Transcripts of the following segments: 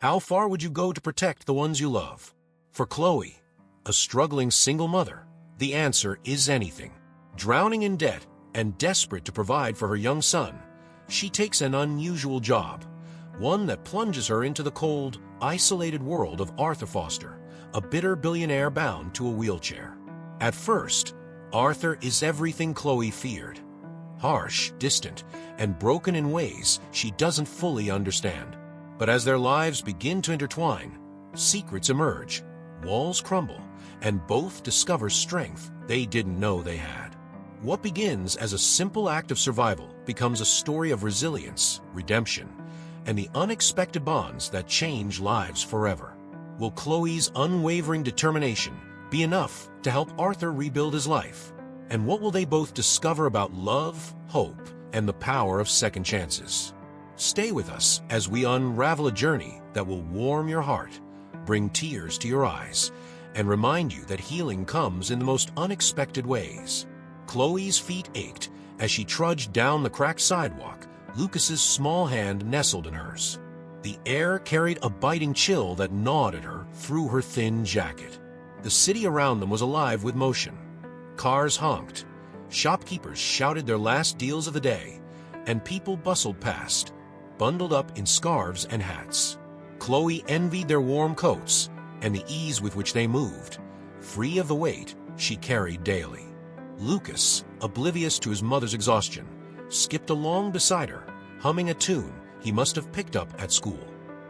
How far would you go to protect the ones you love? For Chloe, a struggling single mother, the answer is anything. Drowning in debt and desperate to provide for her young son, she takes an unusual job, one that plunges her into the cold, isolated world of Arthur Foster, a bitter billionaire bound to a wheelchair. At first, Arthur is everything Chloe feared. Harsh, distant, and broken in ways she doesn't fully understand. But as their lives begin to intertwine, secrets emerge, walls crumble, and both discover strength they didn't know they had. What begins as a simple act of survival becomes a story of resilience, redemption, and the unexpected bonds that change lives forever. Will Chloe's unwavering determination be enough to help Arthur rebuild his life? And what will they both discover about love, hope, and the power of second chances? Stay with us as we unravel a journey that will warm your heart, bring tears to your eyes, and remind you that healing comes in the most unexpected ways. Chloe's feet ached as she trudged down the cracked sidewalk, Lucas's small hand nestled in hers. The air carried a biting chill that gnawed at her through her thin jacket. The city around them was alive with motion. Cars honked, shopkeepers shouted their last deals of the day, and people bustled past, bundled up in scarves and hats. Chloe envied their warm coats and the ease with which they moved, free of the weight she carried daily. Lucas, oblivious to his mother's exhaustion, skipped along beside her, humming a tune he must have picked up at school.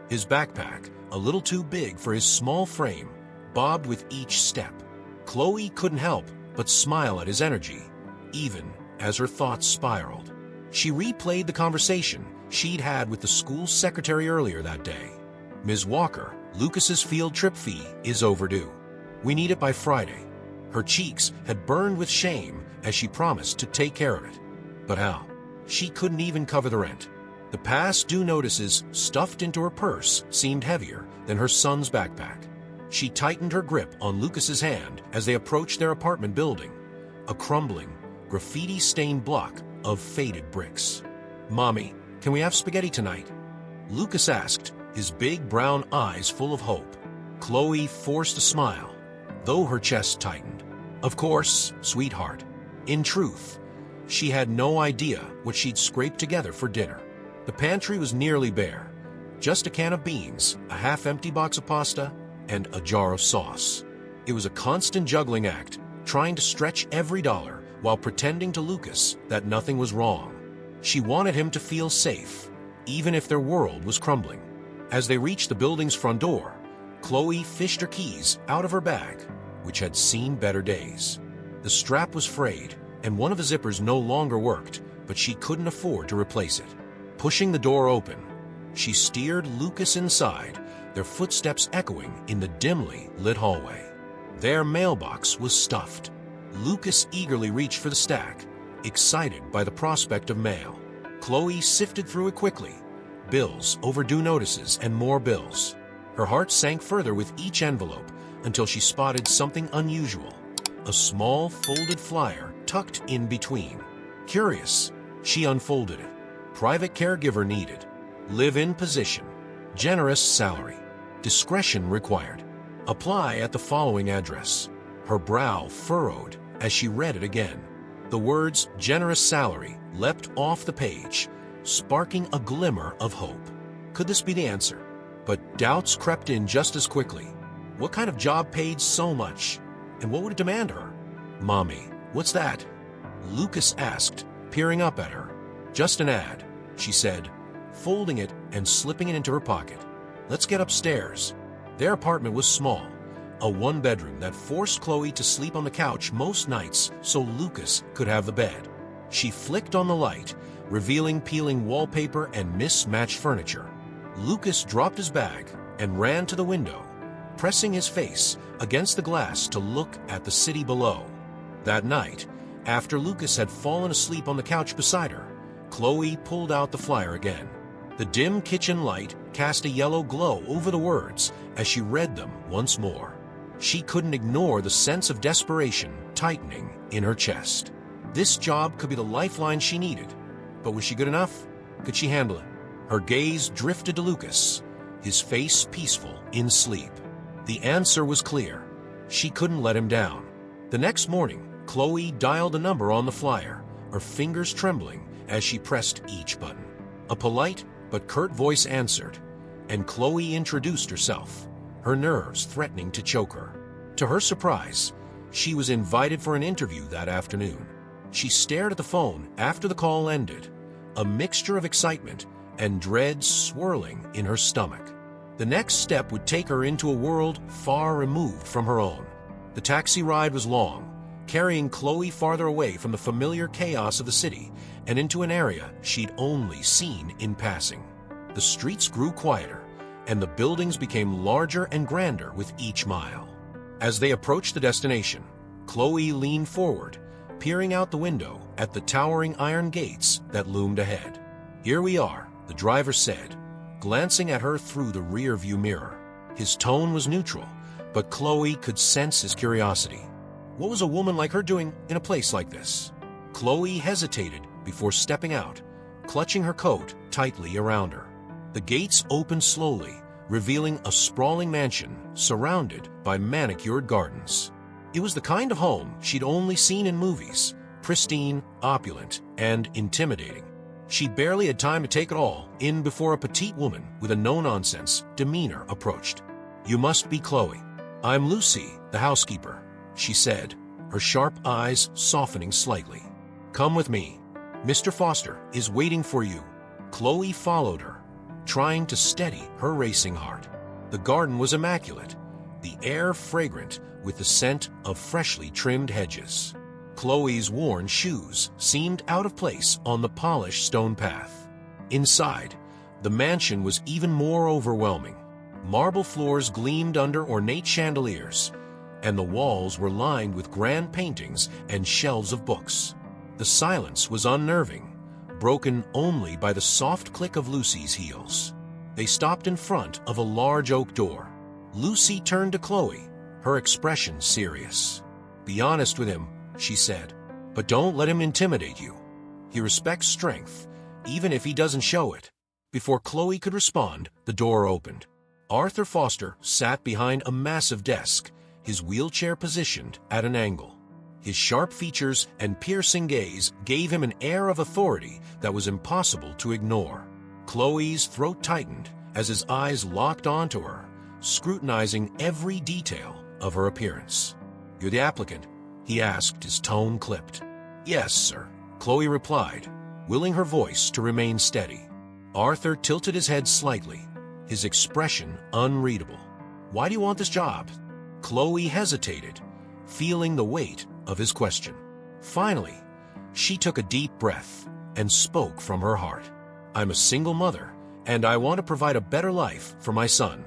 His backpack, a little too big for his small frame, bobbed with each step. Chloe couldn't help but smile at his energy, even as her thoughts spiraled. She replayed the conversation she'd had with the school secretary earlier that day. "Ms. Walker, Lucas's field trip fee is overdue. We need it by Friday." Her cheeks had burned with shame as she promised to take care of it. But how? She couldn't even cover the rent. The past due notices stuffed into her purse seemed heavier than her son's backpack. She tightened her grip on Lucas's hand as they approached their apartment building, a crumbling, graffiti-stained block of faded bricks. "Mommy, can we have spaghetti tonight?" Lucas asked, his big brown eyes full of hope. Chloe forced a smile, though her chest tightened. "Of course, sweetheart." In truth, she had no idea what she'd scraped together for dinner. The pantry was nearly bare, just a can of beans, a half-empty box of pasta, and a jar of sauce. It was a constant juggling act, trying to stretch every dollar while pretending to Lucas that nothing was wrong. She wanted him to feel safe, even if their world was crumbling. As they reached the building's front door, Chloe fished her keys out of her bag, which had seen better days. The strap was frayed, and one of the zippers no longer worked, but she couldn't afford to replace it. Pushing the door open, she steered Lucas inside, their footsteps echoing in the dimly lit hallway. Their mailbox was stuffed. Lucas eagerly reached for the stack, excited by the prospect of mail. Chloe sifted through it quickly. Bills, overdue notices, and more bills. Her heart sank further with each envelope until she spotted something unusual. A small folded flyer tucked in between. Curious, she unfolded it. Private caregiver needed. Live-in position. Generous salary. Discretion required. Apply at the following address. Her brow furrowed as she read it again. The words "generous salary" leapt off the page, sparking a glimmer of hope. Could this be the answer? But doubts crept in just as quickly. What kind of job paid so much? And what would it demand her? "Mommy, what's that?" Lucas asked, peering up at her. "Just an ad," she said, folding it and slipping it into her pocket. "Let's get upstairs." Their apartment was small, a one-bedroom that forced Chloe to sleep on the couch most nights so Lucas could have the bed. She flicked on the light, revealing peeling wallpaper and mismatched furniture. Lucas dropped his bag and ran to the window, pressing his face against the glass to look at the city below. That night, after Lucas had fallen asleep on the couch beside her, Chloe pulled out the flyer again. The dim kitchen light cast a yellow glow over the words as she read them once more. She couldn't ignore the sense of desperation tightening in her chest. This job could be the lifeline she needed, but was she good enough? Could she handle it? Her gaze drifted to Lucas, his face peaceful in sleep. The answer was clear. She couldn't let him down. The next morning, Chloe dialed a number on the flyer, her fingers trembling as she pressed each button. A polite but curt voice answered, and Chloe introduced herself, her nerves threatening to choke her. To her surprise, she was invited for an interview that afternoon. She stared at the phone after the call ended, a mixture of excitement and dread swirling in her stomach. The next step would take her into a world far removed from her own. The taxi ride was long, carrying Chloe farther away from the familiar chaos of the city and into an area she'd only seen in passing. The streets grew quieter, and the buildings became larger and grander with each mile. As they approached the destination, Chloe leaned forward, peering out the window at the towering iron gates that loomed ahead. "Here we are," the driver said, glancing at her through the rear-view mirror. His tone was neutral, but Chloe could sense his curiosity. What was a woman like her doing in a place like this? Chloe hesitated before stepping out, clutching her coat tightly around her. The gates opened slowly, revealing a sprawling mansion surrounded by manicured gardens. It was the kind of home she'd only seen in movies, pristine, opulent, and intimidating. She barely had time to take it all in before a petite woman with a no-nonsense demeanor approached. "You must be Chloe." "I'm Lucy, the housekeeper," she said, her sharp eyes softening slightly. "Come with me. Mr. Foster is waiting for you." Chloe followed her, trying to steady her racing heart. The garden was immaculate, the air fragrant with the scent of freshly trimmed hedges. Chloe's worn shoes seemed out of place on the polished stone path. Inside, the mansion was even more overwhelming. Marble floors gleamed under ornate chandeliers, and the walls were lined with grand paintings and shelves of books. The silence was unnerving, broken only by the soft click of Lucy's heels. They stopped in front of a large oak door. Lucy turned to Chloe, her expression serious. "Be honest with him," she said, "but don't let him intimidate you. He respects strength, even if he doesn't show it." Before Chloe could respond, the door opened. Arthur Foster sat behind a massive desk, his wheelchair positioned at an angle. His sharp features and piercing gaze gave him an air of authority that was impossible to ignore. Chloe's throat tightened as his eyes locked onto her, scrutinizing every detail of her appearance. "You're the applicant?" he asked, his tone clipped. "Yes, sir," Chloe replied, willing her voice to remain steady. Arthur tilted his head slightly, his expression unreadable. "Why do you want this job?" Chloe hesitated, feeling the weight of his question. Finally, she took a deep breath and spoke from her heart. "I'm a single mother, and I want to provide a better life for my son.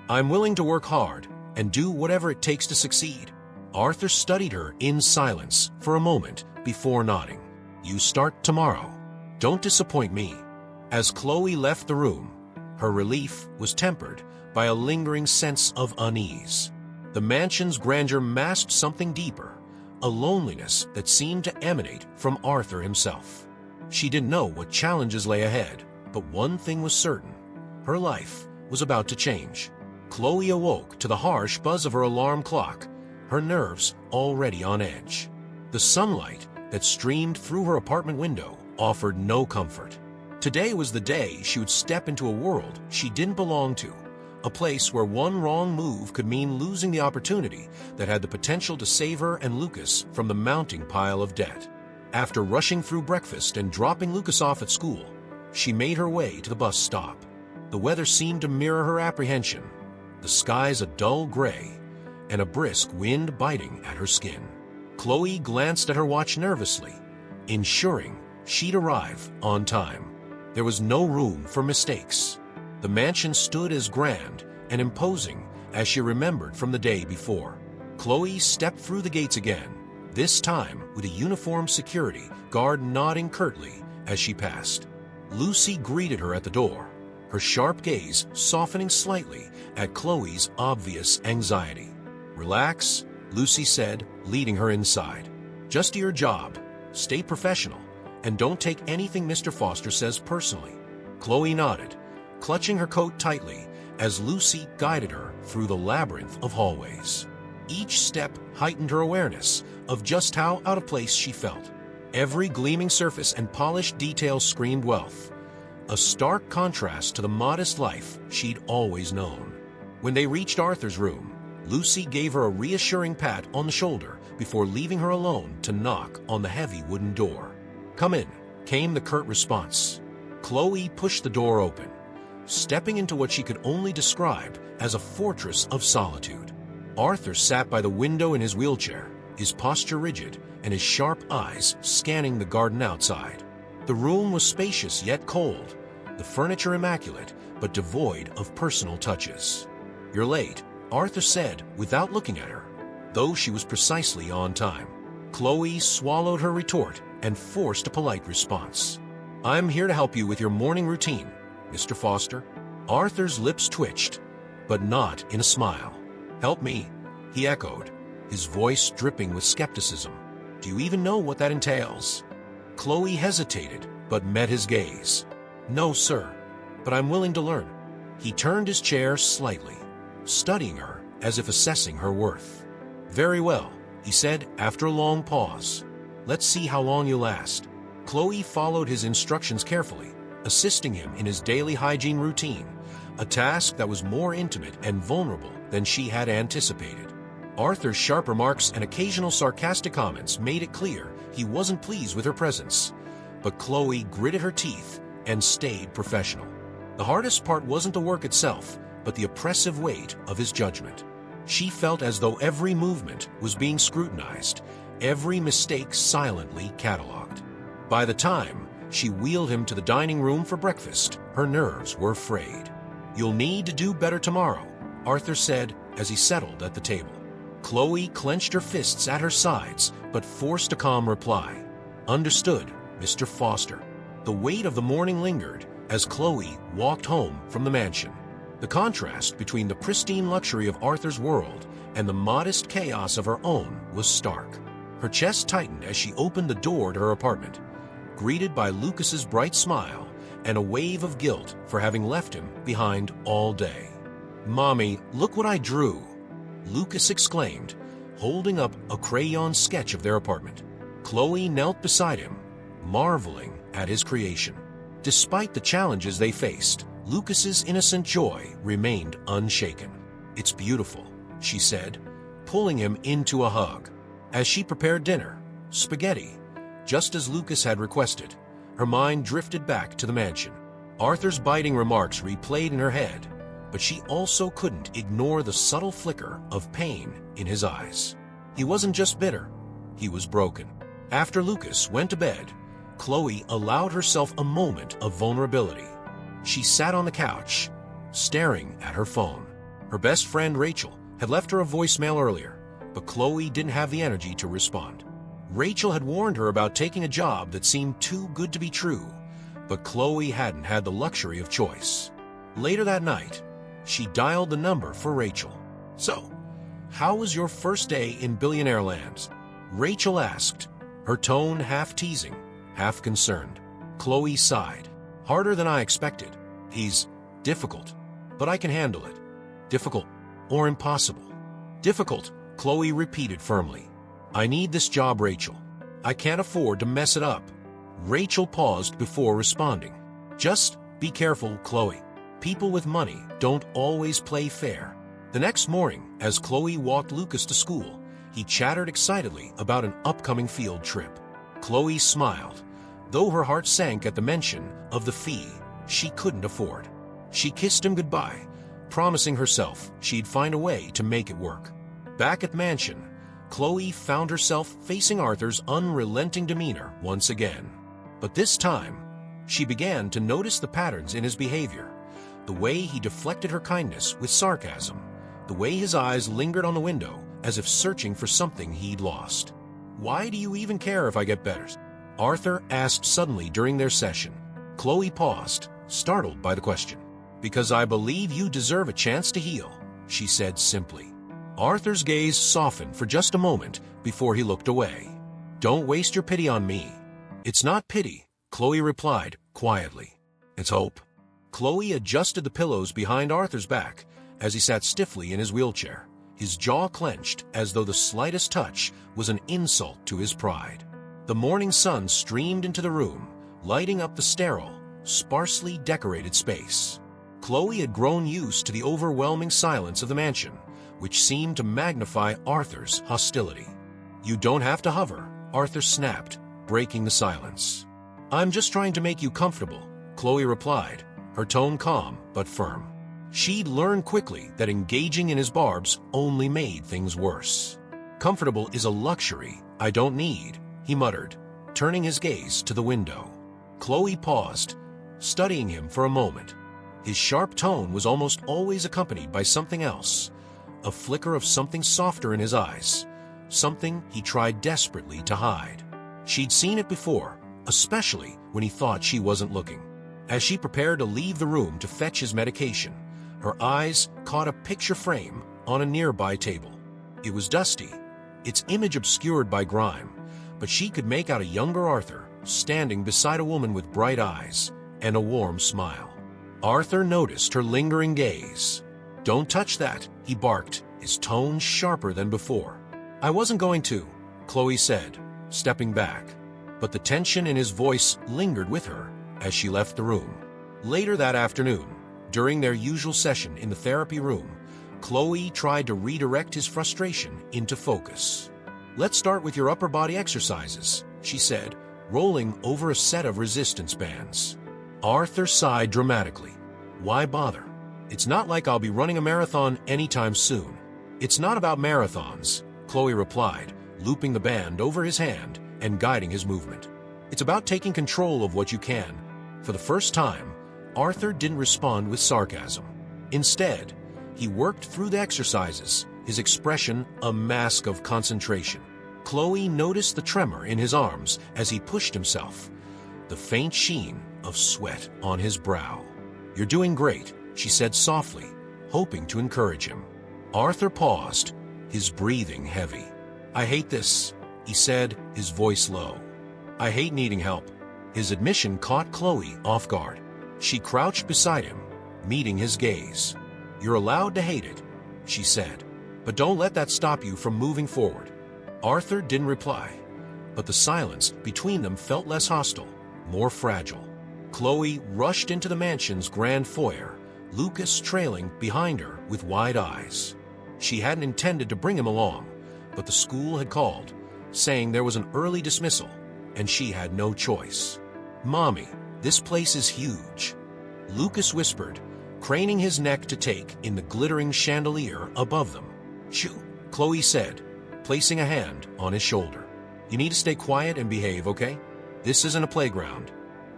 I'm willing to work hard and do whatever it takes to succeed." Arthur studied her in silence for a moment before nodding. "You start tomorrow. Don't disappoint me." As Chloe left the room, her relief was tempered by a lingering sense of unease. The mansion's grandeur masked something deeper, a loneliness that seemed to emanate from Arthur himself. She didn't know what challenges lay ahead, but one thing was certain: her life was about to change. Chloe awoke to the harsh buzz of her alarm clock, her nerves already on edge. The sunlight that streamed through her apartment window offered no comfort. Today was the day she would step into a world she didn't belong to, a place where one wrong move could mean losing the opportunity that had the potential to save her and Lucas from the mounting pile of debt. After rushing through breakfast and dropping Lucas off at school, she made her way to the bus stop. The weather seemed to mirror her apprehension, the skies a dull gray, and a brisk wind biting at her skin. Chloe glanced at her watch nervously, ensuring she'd arrive on time. There was no room for mistakes. The mansion stood as grand and imposing as she remembered from the day before. Chloe stepped through the gates again, this time with a uniformed security guard nodding curtly as she passed. Lucy greeted her at the door, her sharp gaze softening slightly at Chloe's obvious anxiety. "Relax," Lucy said, leading her inside. "Just do your job, stay professional, and don't take anything Mr. Foster says personally." Chloe nodded, clutching her coat tightly as Lucy guided her through the labyrinth of hallways. Each step heightened her awareness of just how out of place she felt. Every gleaming surface and polished detail screamed wealth, a stark contrast to the modest life she'd always known. When they reached Arthur's room, Lucy gave her a reassuring pat on the shoulder before leaving her alone to knock on the heavy wooden door. "Come in," came the curt response. Chloe pushed the door open, stepping into what she could only describe as a fortress of solitude. Arthur sat by the window in his wheelchair, his posture rigid and his sharp eyes scanning the garden outside. The room was spacious yet cold, the furniture immaculate but devoid of personal touches. "You're late," Arthur said without looking at her, though she was precisely on time. Chloe swallowed her retort and forced a polite response. "I'm here to help you with your morning routine, Mr. Foster." Arthur's lips twitched, but not in a smile. "Help me," he echoed, his voice dripping with skepticism. "Do you even know what that entails?" Chloe hesitated, but met his gaze. "No, sir, but I'm willing to learn." He turned his chair slightly, studying her as if assessing her worth. "Very well," he said after a long pause. "Let's see how long you last." Chloe followed his instructions carefully, assisting him in his daily hygiene routine, a task that was more intimate and vulnerable than she had anticipated. Arthur's sharp remarks and occasional sarcastic comments made it clear he wasn't pleased with her presence, but Chloe gritted her teeth and stayed professional. The hardest part wasn't the work itself, but the oppressive weight of his judgment. She felt as though every movement was being scrutinized, every mistake silently catalogued. By the time she wheeled him to the dining room for breakfast, her nerves were frayed. "You'll need to do better tomorrow," Arthur said as he settled at the table. Chloe clenched her fists at her sides, but forced a calm reply. "Understood, Mr. Foster." The weight of the morning lingered as Chloe walked home from the mansion. The contrast between the pristine luxury of Arthur's world and the modest chaos of her own was stark. Her chest tightened as she opened the door to her apartment, greeted by Lucas's bright smile and a wave of guilt for having left him behind all day. "Mommy, look what I drew," Lucas exclaimed, holding up a crayon sketch of their apartment. Chloe knelt beside him, marveling at his creation. Despite the challenges they faced, Lucas's innocent joy remained unshaken. "It's beautiful," she said, pulling him into a hug. As she prepared dinner, spaghetti, just as Lucas had requested, her mind drifted back to the mansion. Arthur's biting remarks replayed in her head, but she also couldn't ignore the subtle flicker of pain in his eyes. He wasn't just bitter, he was broken. After Lucas went to bed, Chloe allowed herself a moment of vulnerability. She sat on the couch, staring at her phone. Her best friend Rachel had left her a voicemail earlier, but Chloe didn't have the energy to respond. Rachel had warned her about taking a job that seemed too good to be true, but Chloe hadn't had the luxury of choice. Later that night, she dialed the number for Rachel. "So, how was your first day in Billionaire Land?" Rachel asked, her tone half teasing, half concerned. Chloe sighed. "Harder than I expected. He's difficult, but I can handle it." "Difficult or impossible?" "Difficult," Chloe repeated firmly. "I need this job, Rachel. I can't afford to mess it up." Rachel paused before responding. "Just be careful, Chloe. People with money don't always play fair." The next morning, as Chloe walked Lucas to school, he chattered excitedly about an upcoming field trip. Chloe smiled, though her heart sank at the mention of the fee she couldn't afford. She kissed him goodbye, promising herself she'd find a way to make it work. Back at the mansion, Chloe found herself facing Arthur's unrelenting demeanor once again. But this time, she began to notice the patterns in his behavior, the way he deflected her kindness with sarcasm, the way his eyes lingered on the window as if searching for something he'd lost. "Why do you even care if I get better?" Arthur asked suddenly during their session. Chloe paused, startled by the question. "Because I believe you deserve a chance to heal," she said simply. Arthur's gaze softened for just a moment before he looked away. "Don't waste your pity on me." "It's not pity," Chloe replied quietly. "It's hope." Chloe adjusted the pillows behind Arthur's back as he sat stiffly in his wheelchair, his jaw clenched as though the slightest touch was an insult to his pride. The morning sun streamed into the room, lighting up the sterile, sparsely decorated space. Chloe had grown used to the overwhelming silence of the mansion, which seemed to magnify Arthur's hostility. "You don't have to hover," Arthur snapped, breaking the silence. "I'm just trying to make you comfortable," Chloe replied, her tone calm but firm. She'd learned quickly that engaging in his barbs only made things worse. "Comfortable is a luxury I don't need," he muttered, turning his gaze to the window. Chloe paused, studying him for a moment. His sharp tone was almost always accompanied by something else, a flicker of something softer in his eyes, something he tried desperately to hide. She'd seen it before, especially when he thought she wasn't looking. As she prepared to leave the room to fetch his medication, her eyes caught a picture frame on a nearby table. It was dusty, its image obscured by grime, but she could make out a younger Arthur standing beside a woman with bright eyes and a warm smile. Arthur noticed her lingering gaze. "Don't touch that," he barked, his tone sharper than before. "I wasn't going to," Chloe said, stepping back, but the tension in his voice lingered with her as she left the room. Later that afternoon, during their usual session in the therapy room, Chloe tried to redirect his frustration into focus. "Let's start with your upper body exercises," she said, rolling over a set of resistance bands. Arthur sighed dramatically. "Why bother? It's not like I'll be running a marathon anytime soon." "It's not about marathons," Chloe replied, looping the band over his hand and guiding his movement. "It's about taking control of what you can." For the first time, Arthur didn't respond with sarcasm. Instead, he worked through the exercises, his expression a mask of concentration. Chloe noticed the tremor in his arms as he pushed himself, the faint sheen of sweat on his brow. "You're doing great," she said softly, hoping to encourage him. Arthur paused, his breathing heavy. "I hate this," he said, his voice low. "I hate needing help." His admission caught Chloe off guard. She crouched beside him, meeting his gaze. "You're allowed to hate it," she said, "but don't let that stop you from moving forward." Arthur didn't reply, but the silence between them felt less hostile, more fragile. Chloe rushed into the mansion's grand foyer, Lucas trailing behind her with wide eyes. She hadn't intended to bring him along, but the school had called, saying there was an early dismissal, and she had no choice. "Mommy, this place is huge," Lucas whispered, craning his neck to take in the glittering chandelier above them. "Shoo," Chloe said, placing a hand on his shoulder. "You need to stay quiet and behave, okay? This isn't a playground."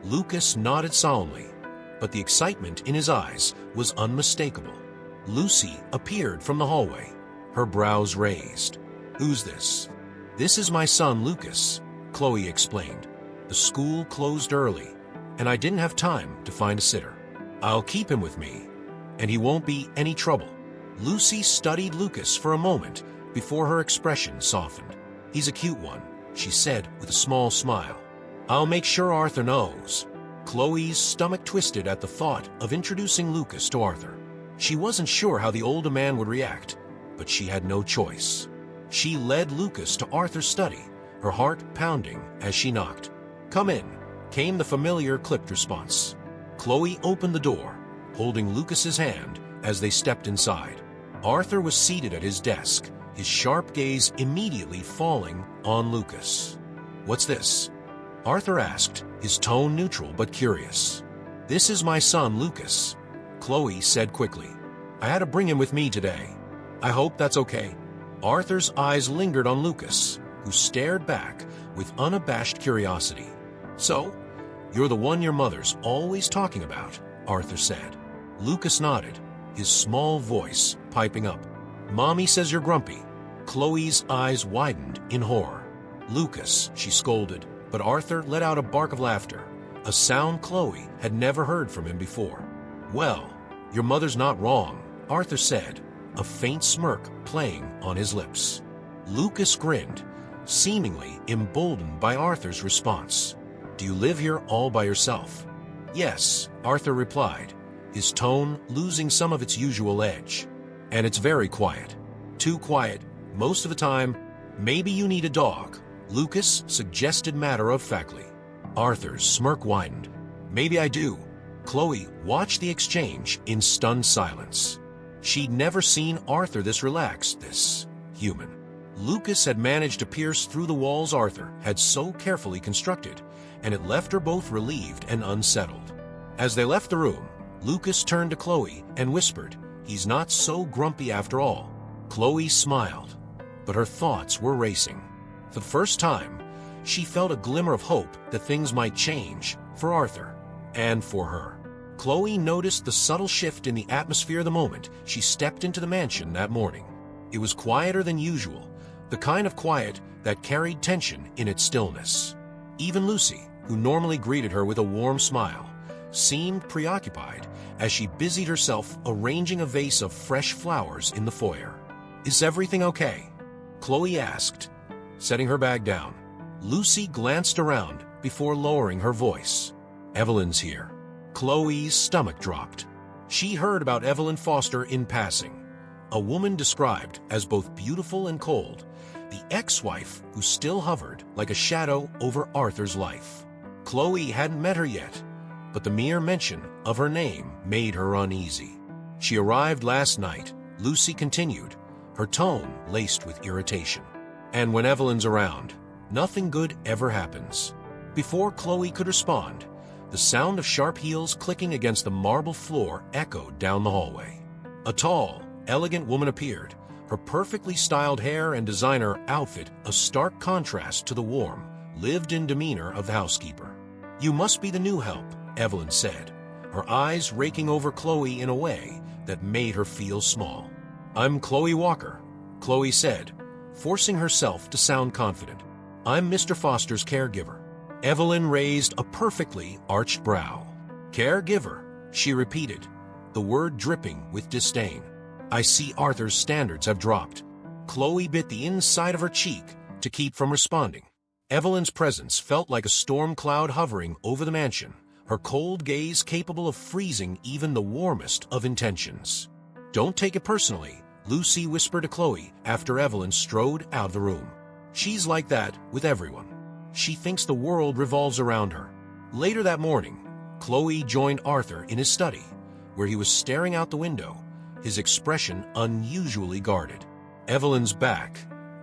Lucas nodded solemnly, but the excitement in his eyes was unmistakable. Lucy appeared from the hallway, her brows raised. "Who's this?" "This is my son, Lucas," Chloe explained. "The school closed early, and I didn't have time to find a sitter. I'll keep him with me, and he won't be any trouble." Lucy studied Lucas for a moment before her expression softened. "He's a cute one," she said with a small smile. "I'll make sure Arthur knows." Chloe's stomach twisted at the thought of introducing Lucas to Arthur. She wasn't sure how the older man would react, but she had no choice. She led Lucas to Arthur's study, her heart pounding as she knocked. "Come in," came the familiar clipped response. Chloe opened the door, holding Lucas's hand as they stepped inside. Arthur was seated at his desk, his sharp gaze immediately falling on Lucas. "What's this?" Arthur asked, his tone neutral but curious. "This is my son, Lucas," Chloe said quickly. "I had to bring him with me today. I hope that's okay." Arthur's eyes lingered on Lucas, who stared back with unabashed curiosity. "So, you're the one your mother's always talking about," Arthur said. Lucas nodded, his small voice piping up. "Mommy says you're grumpy." Chloe's eyes widened in horror. "Lucas," she scolded, but Arthur let out a bark of laughter, a sound Chloe had never heard from him before. "Well, your mother's not wrong," Arthur said, a faint smirk playing on his lips. Lucas grinned, seemingly emboldened by Arthur's response. "Do you live here all by yourself?" "Yes," Arthur replied, his tone losing some of its usual edge. "And it's very quiet. Too quiet, most of the time. Maybe you need a dog," Lucas suggested matter-of-factly. Arthur's smirk widened. "Maybe I do." Chloe watched the exchange in stunned silence. She'd never seen Arthur this relaxed, this human. Lucas had managed to pierce through the walls Arthur had so carefully constructed, and it left her both relieved and unsettled. As they left the room, Lucas turned to Chloe and whispered, "He's not so grumpy after all." Chloe smiled, but her thoughts were racing. For the first time, she felt a glimmer of hope that things might change for Arthur and for her. Chloe noticed the subtle shift in the atmosphere the moment she stepped into the mansion that morning. It was quieter than usual, the kind of quiet that carried tension in its stillness. Even Lucy, who normally greeted her with a warm smile, seemed preoccupied as she busied herself arranging a vase of fresh flowers in the foyer. "Is everything okay?" Chloe asked, setting her bag down. Lucy glanced around before lowering her voice. "Evelyn's here." Chloe's stomach dropped. She heard about Evelyn Foster in passing, a woman described as both beautiful and cold, the ex-wife who still hovered like a shadow over Arthur's life. Chloe hadn't met her yet, but the mere mention of her name made her uneasy. "She arrived last night," Lucy continued, her tone laced with irritation. "And when Evelyn's around, nothing good ever happens." Before Chloe could respond, the sound of sharp heels clicking against the marble floor echoed down the hallway. A tall, elegant woman appeared, her perfectly styled hair and designer outfit a stark contrast to the warm, lived-in demeanor of the housekeeper. "You must be the new help," Evelyn said, her eyes raking over Chloe in a way that made her feel small. "I'm Chloe Walker," Chloe said, forcing herself to sound confident. "I'm Mr. Foster's caregiver." Evelyn raised a perfectly arched brow. "Caregiver," she repeated, the word dripping with disdain. "I see Arthur's standards have dropped." Chloe bit the inside of her cheek to keep from responding. Evelyn's presence felt like a storm cloud hovering over the mansion, her cold gaze capable of freezing even the warmest of intentions. "Don't take it personally," Lucy whispered to Chloe after Evelyn strode out of the room. "She's like that with everyone. She thinks the world revolves around her." Later that morning, Chloe joined Arthur in his study, where he was staring out the window, his expression unusually guarded. "Evelyn's back,"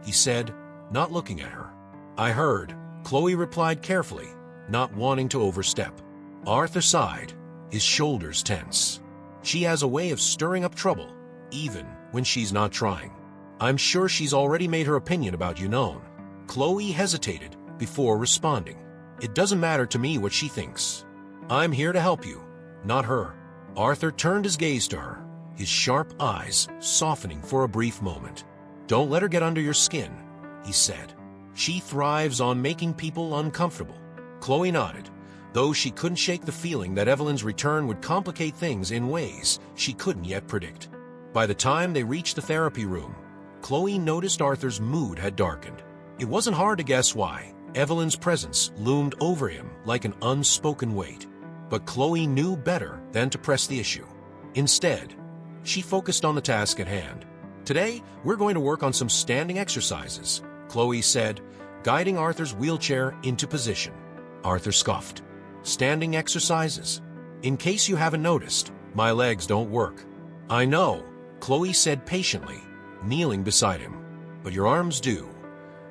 he said, not looking at her. "I heard," Chloe replied carefully, not wanting to overstep. Arthur sighed, his shoulders tense. "She has a way of stirring up trouble, even when she's not trying. I'm sure she's already made her opinion about you known." Chloe hesitated before responding. "It doesn't matter to me what she thinks. I'm here to help you, not her." Arthur turned his gaze to her, his sharp eyes softening for a brief moment. "Don't let her get under your skin," he said. "She thrives on making people uncomfortable." Chloe nodded, though she couldn't shake the feeling that Evelyn's return would complicate things in ways she couldn't yet predict. By the time they reached the therapy room, Chloe noticed Arthur's mood had darkened. It wasn't hard to guess why. Evelyn's presence loomed over him like an unspoken weight. But Chloe knew better than to press the issue. Instead, she focused on the task at hand. "Today, we're going to work on some standing exercises," Chloe said, guiding Arthur's wheelchair into position. Arthur scoffed. "Standing exercises? In case you haven't noticed, my legs don't work." "I know," Chloe said patiently, kneeling beside him. "But your arms do,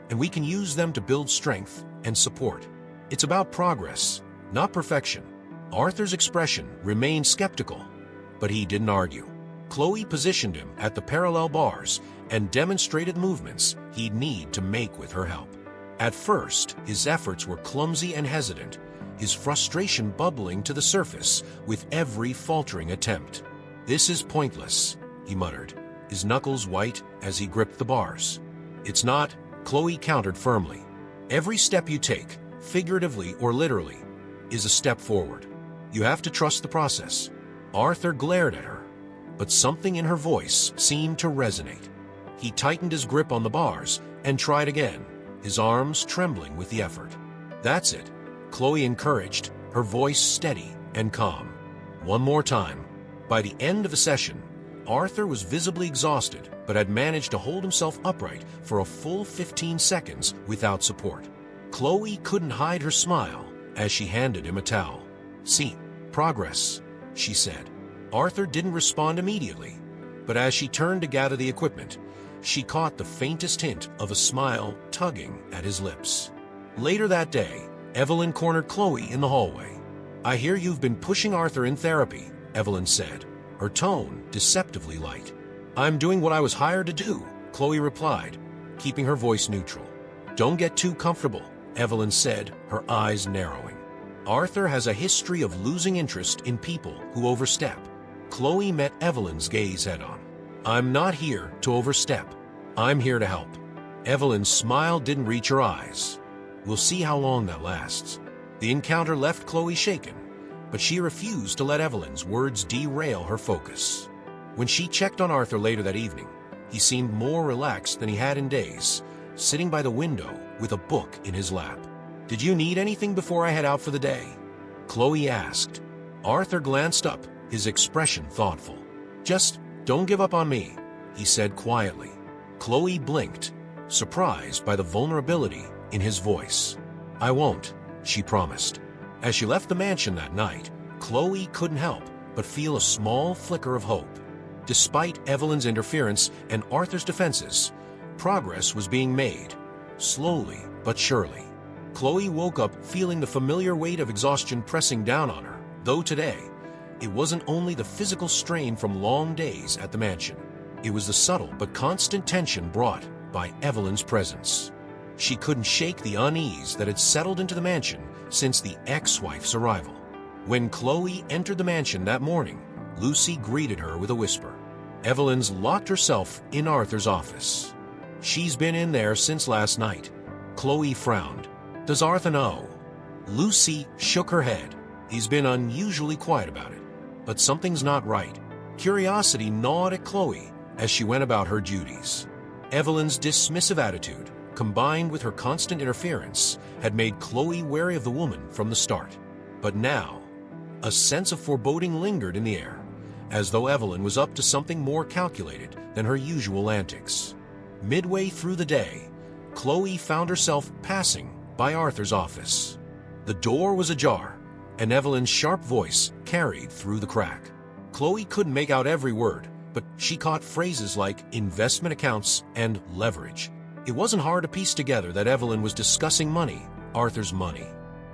and we can use them to build strength and support. It's about progress, not perfection." Arthur's expression remained skeptical, but he didn't argue. Chloe positioned him at the parallel bars and demonstrated movements he'd need to make with her help. At first, his efforts were clumsy and hesitant, his frustration bubbling to the surface with every faltering attempt. "This is pointless," he muttered, his knuckles white as he gripped the bars. "It's not," Chloe countered firmly. "Every step you take, figuratively or literally, is a step forward. You have to trust the process." Arthur glared at her, but something in her voice seemed to resonate. He tightened his grip on the bars and tried again, his arms trembling with the effort. "That's it," Chloe encouraged, her voice steady and calm. "One more time." By the end of the session, Arthur was visibly exhausted but had managed to hold himself upright for a full 15 seconds without support. Chloe couldn't hide her smile as she handed him a towel. "See, progress," she said. Arthur didn't respond immediately, but as she turned to gather the equipment, she caught the faintest hint of a smile tugging at his lips. Later that day, Evelyn cornered Chloe in the hallway. "I hear you've been pushing Arthur in therapy," Evelyn said, her tone deceptively light. "I'm doing what I was hired to do," Chloe replied, keeping her voice neutral. "Don't get too comfortable," Evelyn said, her eyes narrowing. "Arthur has a history of losing interest in people who overstep." Chloe met Evelyn's gaze head-on. "I'm not here to overstep. I'm here to help." Evelyn's smile didn't reach her eyes. "We'll see how long that lasts." The encounter left Chloe shaken, but she refused to let Evelyn's words derail her focus. When she checked on Arthur later that evening, he seemed more relaxed than he had in days, sitting by the window with a book in his lap. "Did you need anything before I head out for the day?" Chloe asked. Arthur glanced up, his expression thoughtful. "Just don't give up on me," he said quietly. Chloe blinked, surprised by the vulnerability in his voice. "I won't," she promised. As she left the mansion that night, Chloe couldn't help but feel a small flicker of hope. Despite Evelyn's interference and Arthur's defenses, progress was being made, slowly but surely. Chloe woke up feeling the familiar weight of exhaustion pressing down on her, though today, it wasn't only the physical strain from long days at the mansion. It was the subtle but constant tension brought by Evelyn's presence. She couldn't shake the unease that had settled into the mansion since the ex-wife's arrival. When Chloe entered the mansion that morning, Lucy greeted her with a whisper. Evelyn's locked herself in Arthur's office. "She's been in there since last night." Chloe frowned. "Does Arthur know?" Lucy shook her head. "He's been unusually quiet about it. But something's not right." Curiosity gnawed at Chloe as she went about her duties. Evelyn's dismissive attitude, combined with her constant interference, had made Chloe wary of the woman from the start. But now, a sense of foreboding lingered in the air, as though Evelyn was up to something more calculated than her usual antics. Midway through the day, Chloe found herself passing by Arthur's office. The door was ajar, and Evelyn's sharp voice carried through the crack. Chloe couldn't make out every word, but she caught phrases like investment accounts and leverage. It wasn't hard to piece together that Evelyn was discussing money, Arthur's money.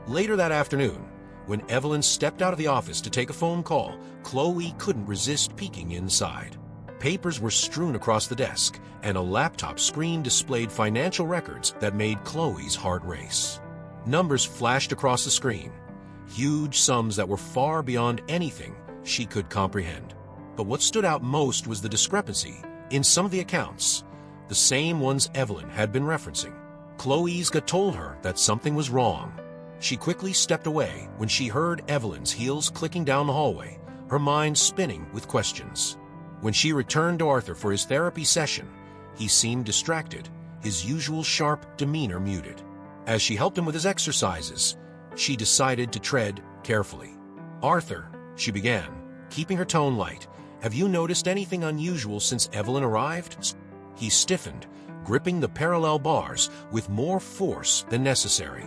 Later that afternoon, when Evelyn stepped out of the office to take a phone call, Chloe couldn't resist peeking inside. Papers were strewn across the desk, and a laptop screen displayed financial records that made Chloe's heart race. Numbers flashed across the screen, huge sums that were far beyond anything she could comprehend. But what stood out most was the discrepancy in some of the accounts, the same ones Evelyn had been referencing. Chloe's gut told her that something was wrong. She quickly stepped away when she heard Evelyn's heels clicking down the hallway, her mind spinning with questions. When she returned to Arthur for his therapy session, he seemed distracted, his usual sharp demeanor muted. As she helped him with his exercises, she decided to tread carefully. "Arthur," she began, keeping her tone light, "have you noticed anything unusual since Evelyn arrived?" He stiffened, gripping the parallel bars with more force than necessary.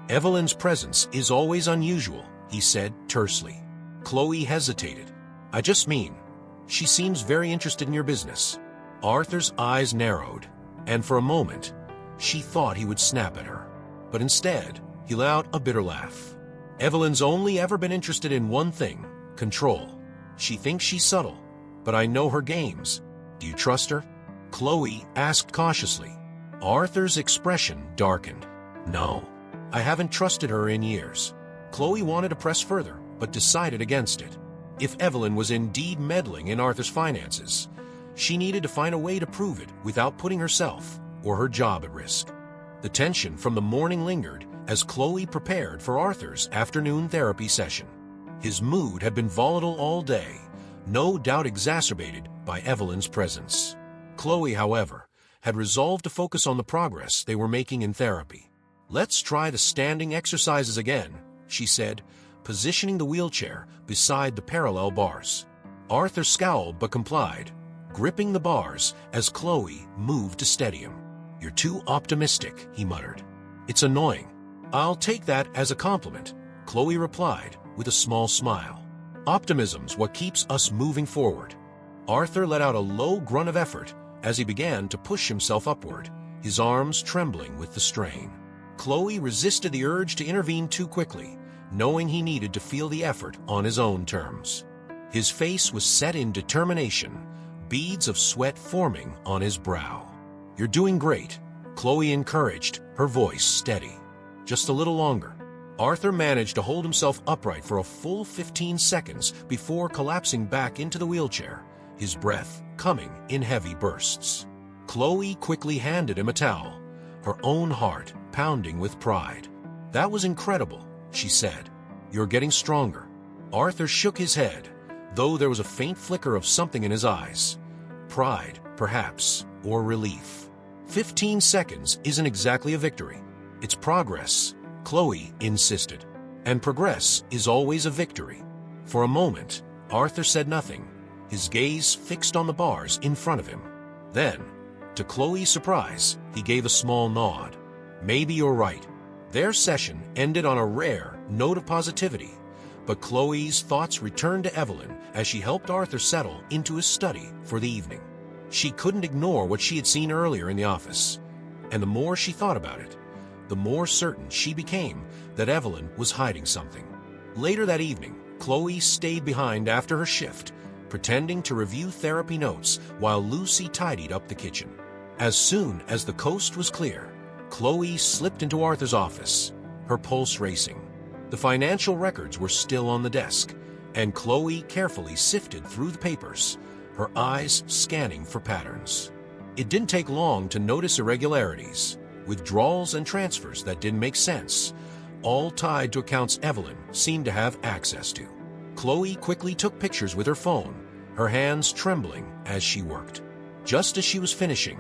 "Evelyn's presence is always unusual," he said tersely. Chloe hesitated. "I just mean, she seems very interested in your business." Arthur's eyes narrowed, and for a moment, she thought he would snap at her. But instead, he let out a bitter laugh. "Evelyn's only ever been interested in one thing, control. She thinks she's subtle, but I know her games. Do you trust her?" Chloe asked cautiously. Arthur's expression darkened. "No, I haven't trusted her in years." Chloe wanted to press further, but decided against it. If Evelyn was indeed meddling in Arthur's finances, she needed to find a way to prove it without putting herself or her job at risk. The tension from the morning lingered as Chloe prepared for Arthur's afternoon therapy session. His mood had been volatile all day, no doubt exacerbated by Evelyn's presence. Chloe, however, had resolved to focus on the progress they were making in therapy. "Let's try the standing exercises again," she said, positioning the wheelchair beside the parallel bars. Arthur scowled but complied, gripping the bars as Chloe moved to steady him. "You're too optimistic," he muttered. "It's annoying." "I'll take that as a compliment," Chloe replied with a small smile. "Optimism's what keeps us moving forward." Arthur let out a low grunt of effort as he began to push himself upward, his arms trembling with the strain. Chloe resisted the urge to intervene too quickly, knowing he needed to feel the effort on his own terms. His face was set in determination, beads of sweat forming on his brow. "You're doing great," Chloe encouraged, her voice steady. "Just a little longer." Arthur managed to hold himself upright for a full 15 seconds before collapsing back into the wheelchair, his breath coming in heavy bursts. Chloe quickly handed him a towel, her own heart pounding with pride. "That was incredible," she said. "You're getting stronger." Arthur shook his head, though there was a faint flicker of something in his eyes. Pride, perhaps, or relief. 15 seconds isn't exactly a victory. It's progress, Chloe insisted. And progress is always a victory. For a moment, Arthur said nothing, his gaze fixed on the bars in front of him. Then, to Chloe's surprise, he gave a small nod. "Maybe you're right." Their session ended on a rare note of positivity, but Chloe's thoughts returned to Evelyn as she helped Arthur settle into his study for the evening. She couldn't ignore what she had seen earlier in the office, and the more she thought about it, the more certain she became that Evelyn was hiding something. Later that evening, Chloe stayed behind after her shift, pretending to review therapy notes while Lucy tidied up the kitchen. As soon as the coast was clear, Chloe slipped into Arthur's office, her pulse racing. The financial records were still on the desk, and Chloe carefully sifted through the papers, her eyes scanning for patterns. It didn't take long to notice irregularities, withdrawals and transfers that didn't make sense, all tied to accounts Evelyn seemed to have access to. Chloe quickly took pictures with her phone, her hands trembling as she worked. Just as she was finishing,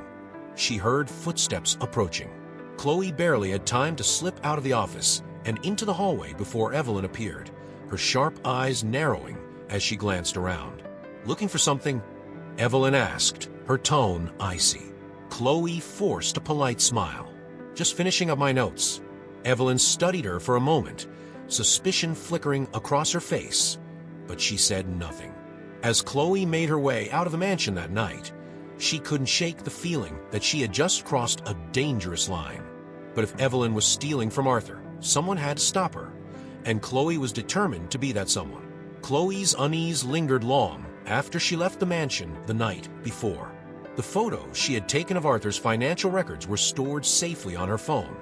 she heard footsteps approaching. Chloe barely had time to slip out of the office and into the hallway before Evelyn appeared, her sharp eyes narrowing as she glanced around. "Looking for something?" Evelyn asked, her tone icy. Chloe forced a polite smile. "Just finishing up my notes." Evelyn studied her for a moment, suspicion flickering across her face, but she said nothing. As Chloe made her way out of the mansion that night, she couldn't shake the feeling that she had just crossed a dangerous line. But if Evelyn was stealing from Arthur, someone had to stop her, and Chloe was determined to be that someone. Chloe's unease lingered long after she left the mansion the night before. The photos she had taken of Arthur's financial records were stored safely on her phone,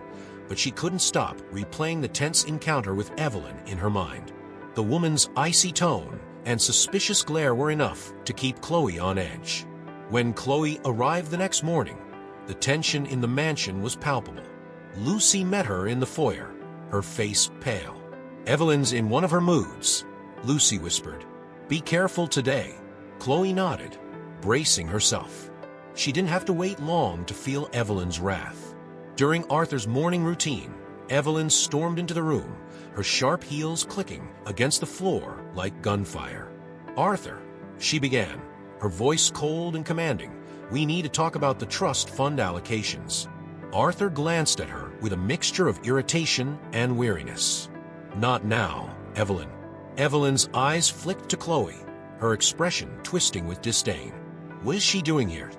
but she couldn't stop replaying the tense encounter with Evelyn in her mind. The woman's icy tone and suspicious glare were enough to keep Chloe on edge. When Chloe arrived the next morning, the tension in the mansion was palpable. Lucy met her in the foyer, her face pale. "Evelyn's in one of her moods," Lucy whispered. "Be careful today." Chloe nodded, bracing herself. She didn't have to wait long to feel Evelyn's wrath. During Arthur's morning routine, Evelyn stormed into the room, her sharp heels clicking against the floor like gunfire. "Arthur," she began, her voice cold and commanding, "we need to talk about the trust fund allocations." Arthur glanced at her with a mixture of irritation and weariness. "Not now, Evelyn." Evelyn's eyes flicked to Chloe, her expression twisting with disdain. "What is she doing here?"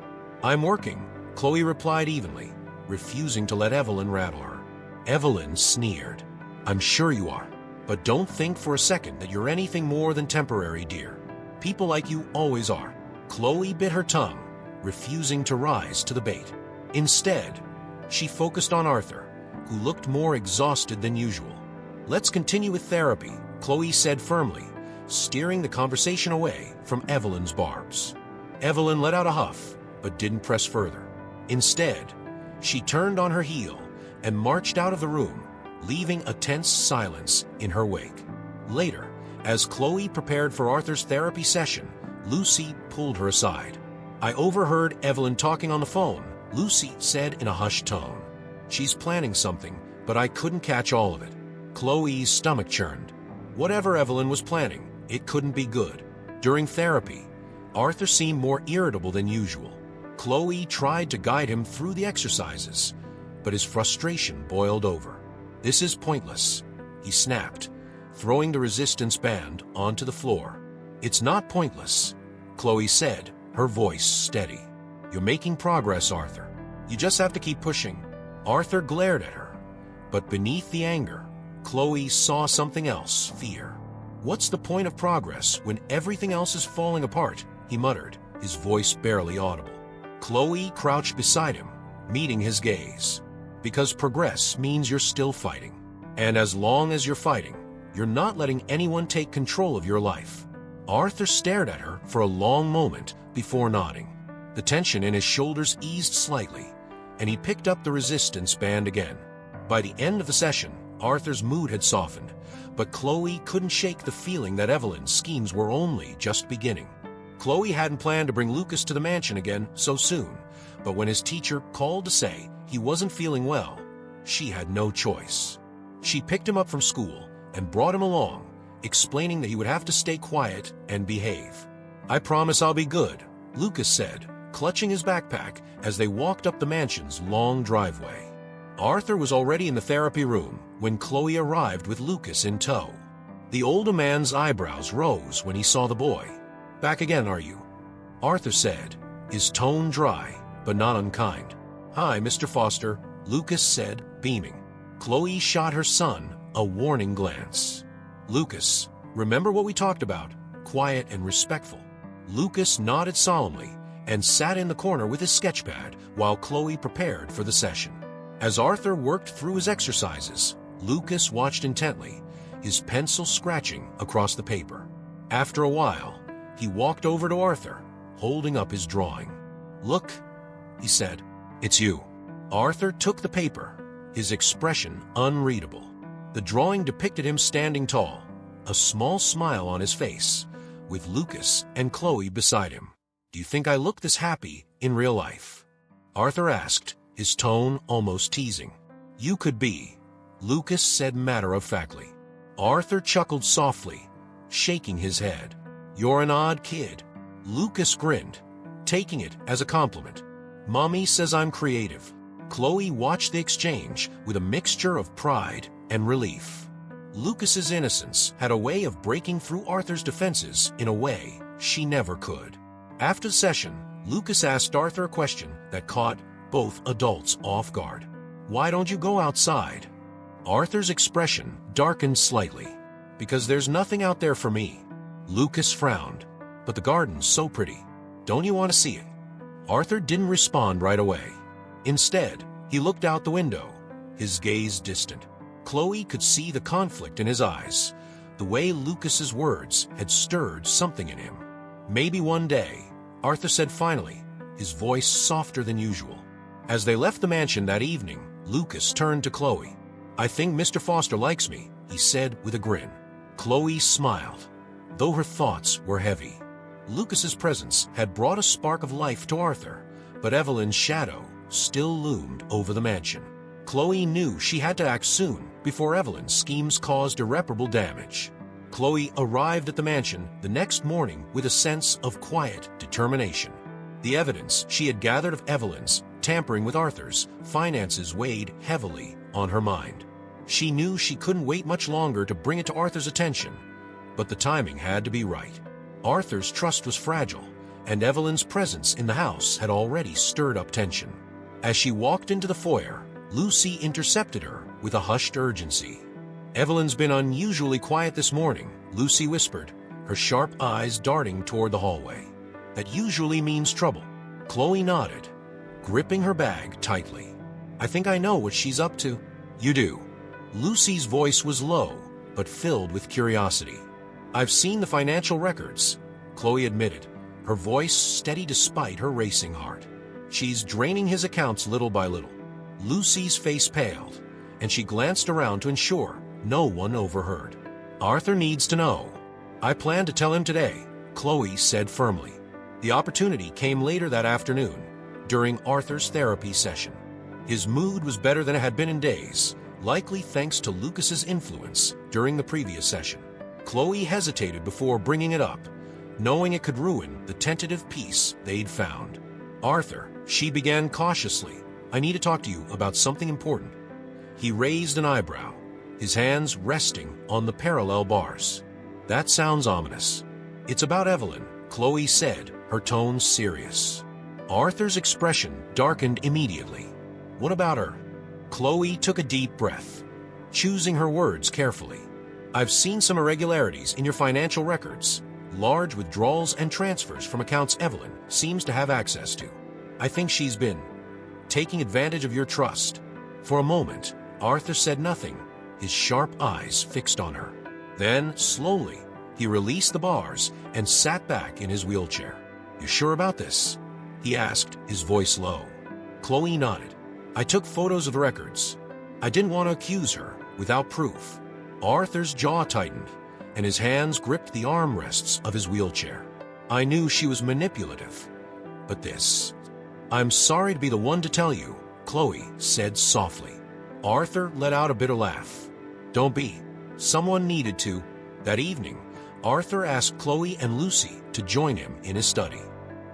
"I'm working," Chloe replied evenly, refusing to let Evelyn rattle her. Evelyn sneered. "I'm sure you are, but don't think for a second that you're anything more than temporary, dear. People like you always are." Chloe bit her tongue, refusing to rise to the bait. Instead, she focused on Arthur, who looked more exhausted than usual. "Let's continue with therapy," Chloe said firmly, steering the conversation away from Evelyn's barbs. Evelyn let out a huff, but didn't press further. Instead, she turned on her heel and marched out of the room, leaving a tense silence in her wake. Later, as Chloe prepared for Arthur's therapy session, Lucy pulled her aside. "I overheard Evelyn talking on the phone," Lucy said in a hushed tone. "She's planning something, but I couldn't catch all of it." Chloe's stomach churned. Whatever Evelyn was planning, it couldn't be good. During therapy, Arthur seemed more irritable than usual. Chloe tried to guide him through the exercises, but his frustration boiled over. "This is pointless," he snapped, throwing the resistance band onto the floor. "It's not pointless," Chloe said, her voice steady. "You're making progress, Arthur. You just have to keep pushing." Arthur glared at her, but beneath the anger, Chloe saw something else, fear. "What's the point of progress when everything else is falling apart?" he muttered, his voice barely audible. Chloe crouched beside him, meeting his gaze. "Because progress means you're still fighting. And as long as you're fighting, you're not letting anyone take control of your life." Arthur stared at her for a long moment before nodding. The tension in his shoulders eased slightly, and he picked up the resistance band again. By the end of the session, Arthur's mood had softened, but Chloe couldn't shake the feeling that Evelyn's schemes were only just beginning. Chloe hadn't planned to bring Lucas to the mansion again so soon, but when his teacher called to say he wasn't feeling well, she had no choice. She picked him up from school and brought him along, explaining that he would have to stay quiet and behave. "I promise I'll be good," Lucas said, clutching his backpack as they walked up the mansion's long driveway. Arthur was already in the therapy room when Chloe arrived with Lucas in tow. The older man's eyebrows rose when he saw the boy. "Back again, are you?" Arthur said, his tone dry but not unkind. "Hi, Mr. Foster," Lucas said, beaming. Chloe shot her son a warning glance. "Lucas, remember what we talked about? Quiet and respectful." Lucas nodded solemnly and sat in the corner with his sketchpad while Chloe prepared for the session. As Arthur worked through his exercises, Lucas watched intently, his pencil scratching across the paper. After a while, he walked over to Arthur, holding up his drawing. "Look," he said. "It's you." Arthur took the paper, his expression unreadable. The drawing depicted him standing tall, a small smile on his face, with Lucas and Chloe beside him. "Do you think I look this happy in real life?" Arthur asked, his tone almost teasing. "You could be," Lucas said matter-of-factly. Arthur chuckled softly, shaking his head. "You're an odd kid." Lucas grinned, taking it as a compliment. "Mommy says I'm creative." Chloe watched the exchange with a mixture of pride and relief. Lucas's innocence had a way of breaking through Arthur's defenses in a way she never could. After the session, Lucas asked Arthur a question that caught both adults off guard. "Why don't you go outside?" Arthur's expression darkened slightly. "Because there's nothing out there for me." Lucas frowned. "But the garden's so pretty. Don't you want to see it?" Arthur didn't respond right away. Instead, he looked out the window, his gaze distant. Chloe could see the conflict in his eyes, the way Lucas's words had stirred something in him. "Maybe one day," Arthur said finally, his voice softer than usual. As they left the mansion that evening, Lucas turned to Chloe. "I think Mr. Foster likes me," he said with a grin. Chloe smiled, though her thoughts were heavy. Lucas's presence had brought a spark of life to Arthur, but Evelyn's shadow still loomed over the mansion. Chloe knew she had to act soon before Evelyn's schemes caused irreparable damage. Chloe arrived at the mansion the next morning with a sense of quiet determination. The evidence she had gathered of Evelyn's tampering with Arthur's finances weighed heavily on her mind. She knew she couldn't wait much longer to bring it to Arthur's attention, but the timing had to be right. Arthur's trust was fragile, and Evelyn's presence in the house had already stirred up tension. As she walked into the foyer, Lucy intercepted her with a hushed urgency. "Evelyn's been unusually quiet this morning," Lucy whispered, her sharp eyes darting toward the hallway. "That usually means trouble." Chloe nodded, gripping her bag tightly. "I think I know what she's up to." "You do?" Lucy's voice was low, but filled with curiosity. "I've seen the financial records," Chloe admitted, her voice steady despite her racing heart. "She's draining his accounts little by little." Lucy's face paled, and she glanced around to ensure no one overheard. "Arthur needs to know." "I plan to tell him today," Chloe said firmly. The opportunity came later that afternoon, during Arthur's therapy session. His mood was better than it had been in days, likely thanks to Lucas's influence during the previous session. Chloe hesitated before bringing it up, knowing it could ruin the tentative peace they'd found. "Arthur," she began cautiously, "I need to talk to you about something important." He raised an eyebrow, his hands resting on the parallel bars. "That sounds ominous." "It's about Evelyn," Chloe said, her tone serious. Arthur's expression darkened immediately. "What about her?" Chloe took a deep breath, choosing her words carefully. "I've seen some irregularities in your financial records, large withdrawals and transfers from accounts Evelyn seems to have access to. I think she's been taking advantage of your trust." For a moment, Arthur said nothing, his sharp eyes fixed on her. Then, slowly, he released the bars and sat back in his wheelchair. "You sure about this?" he asked, his voice low. Chloe nodded. "I took photos of the records. I didn't want to accuse her without proof." Arthur's jaw tightened, and his hands gripped the armrests of his wheelchair. "I knew she was manipulative, but this—" "I'm sorry to be the one to tell you," Chloe said softly. Arthur let out a bitter laugh. "Don't be. Someone needed to." That evening, Arthur asked Chloe and Lucy to join him in his study.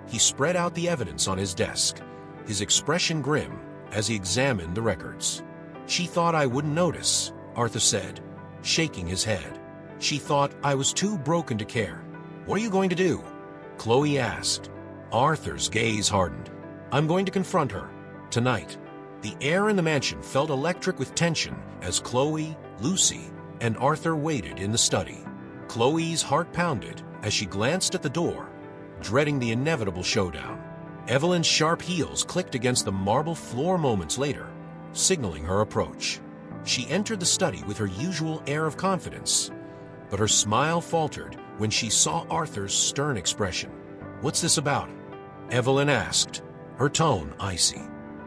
He spread out the evidence on his desk, his expression grim as he examined the records. "She thought I wouldn't notice," Arthur said, shaking his head. "She thought I was too broken to care." "What are you going to do?" Chloe asked. Arthur's gaze hardened. "I'm going to confront her. Tonight." The air in the mansion felt electric with tension as Chloe, Lucy, and Arthur waited in the study. Chloe's heart pounded as she glanced at the door, dreading the inevitable showdown. Evelyn's sharp heels clicked against the marble floor moments later, signaling her approach. She entered the study with her usual air of confidence, but her smile faltered when she saw Arthur's stern expression. "What's this about?" Evelyn asked, her tone icy.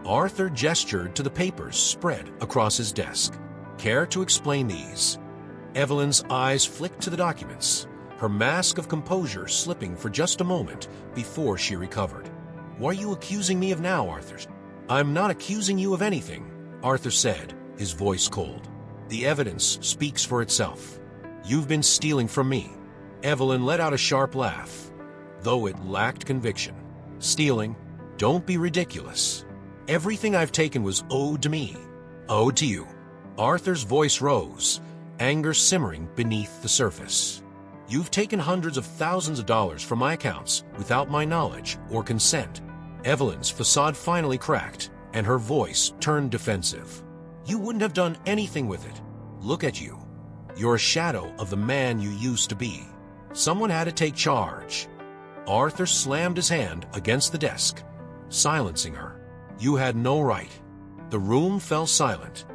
Arthur gestured to the papers spread across his desk. "Care to explain these?" Evelyn's eyes flicked to the documents, her mask of composure slipping for just a moment before she recovered. "What are you accusing me of now, Arthur?" "I'm not accusing you of anything," Arthur said, his voice cold. "The evidence speaks for itself. You've been stealing from me." Evelyn let out a sharp laugh, though it lacked conviction. "Stealing? Don't be ridiculous. Everything I've taken was owed to me." "Owed to you?" Arthur's voice rose, anger simmering beneath the surface. "You've taken hundreds of thousands of dollars from my accounts without my knowledge or consent." Evelyn's facade finally cracked, and her voice turned defensive. "You wouldn't have done anything with it. Look at you. You're a shadow of the man you used to be. Someone had to take charge." Arthur slammed his hand against the desk, silencing her. "You had no right." The room fell silent,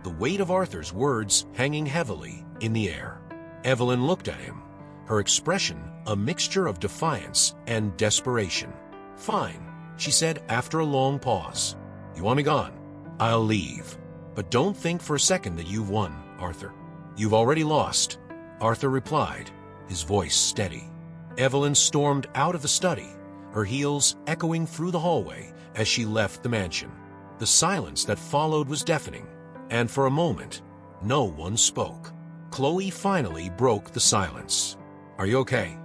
the weight of Arthur's words hanging heavily in the air. Evelyn looked at him, her expression a mixture of defiance and desperation. "Fine," she said after a long pause. "You want me gone? I'll leave. But don't think for a second that you've won, Arthur." "You've already lost," Arthur replied, his voice steady. Evelyn stormed out of the study, her heels echoing through the hallway as she left the mansion. The silence that followed was deafening, and for a moment, no one spoke. Chloe finally broke the silence. "Are you okay?"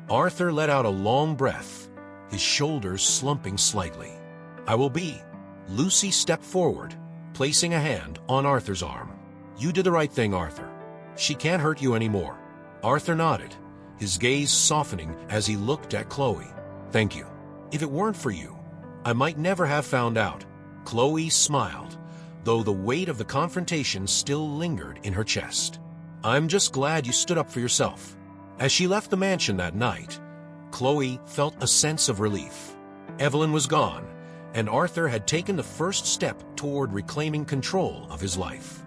Arthur let out a long breath, his shoulders slumping slightly. "I will be." Lucy stepped forward, placing a hand on Arthur's arm. "You did the right thing, Arthur. She can't hurt you anymore." Arthur nodded, his gaze softening as he looked at Chloe. "Thank you. If it weren't for you, I might never have found out." Chloe smiled, though the weight of the confrontation still lingered in her chest. "I'm just glad you stood up for yourself." As she left the mansion that night, Chloe felt a sense of relief. Evelyn was gone, and Arthur had taken the first step toward reclaiming control of his life.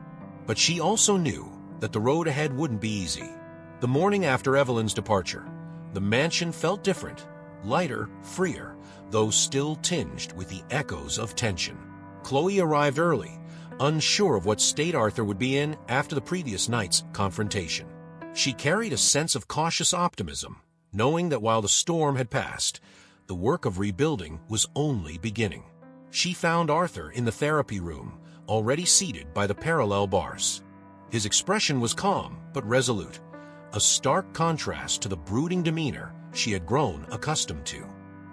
But she also knew that the road ahead wouldn't be easy. The morning after Evelyn's departure, the mansion felt different, lighter, freer, though still tinged with the echoes of tension. Chloe arrived early, unsure of what state Arthur would be in after the previous night's confrontation. She carried a sense of cautious optimism, knowing that while the storm had passed, the work of rebuilding was only beginning. She found Arthur in the therapy room, already seated by the parallel bars. His expression was calm but resolute, a stark contrast to the brooding demeanor she had grown accustomed to.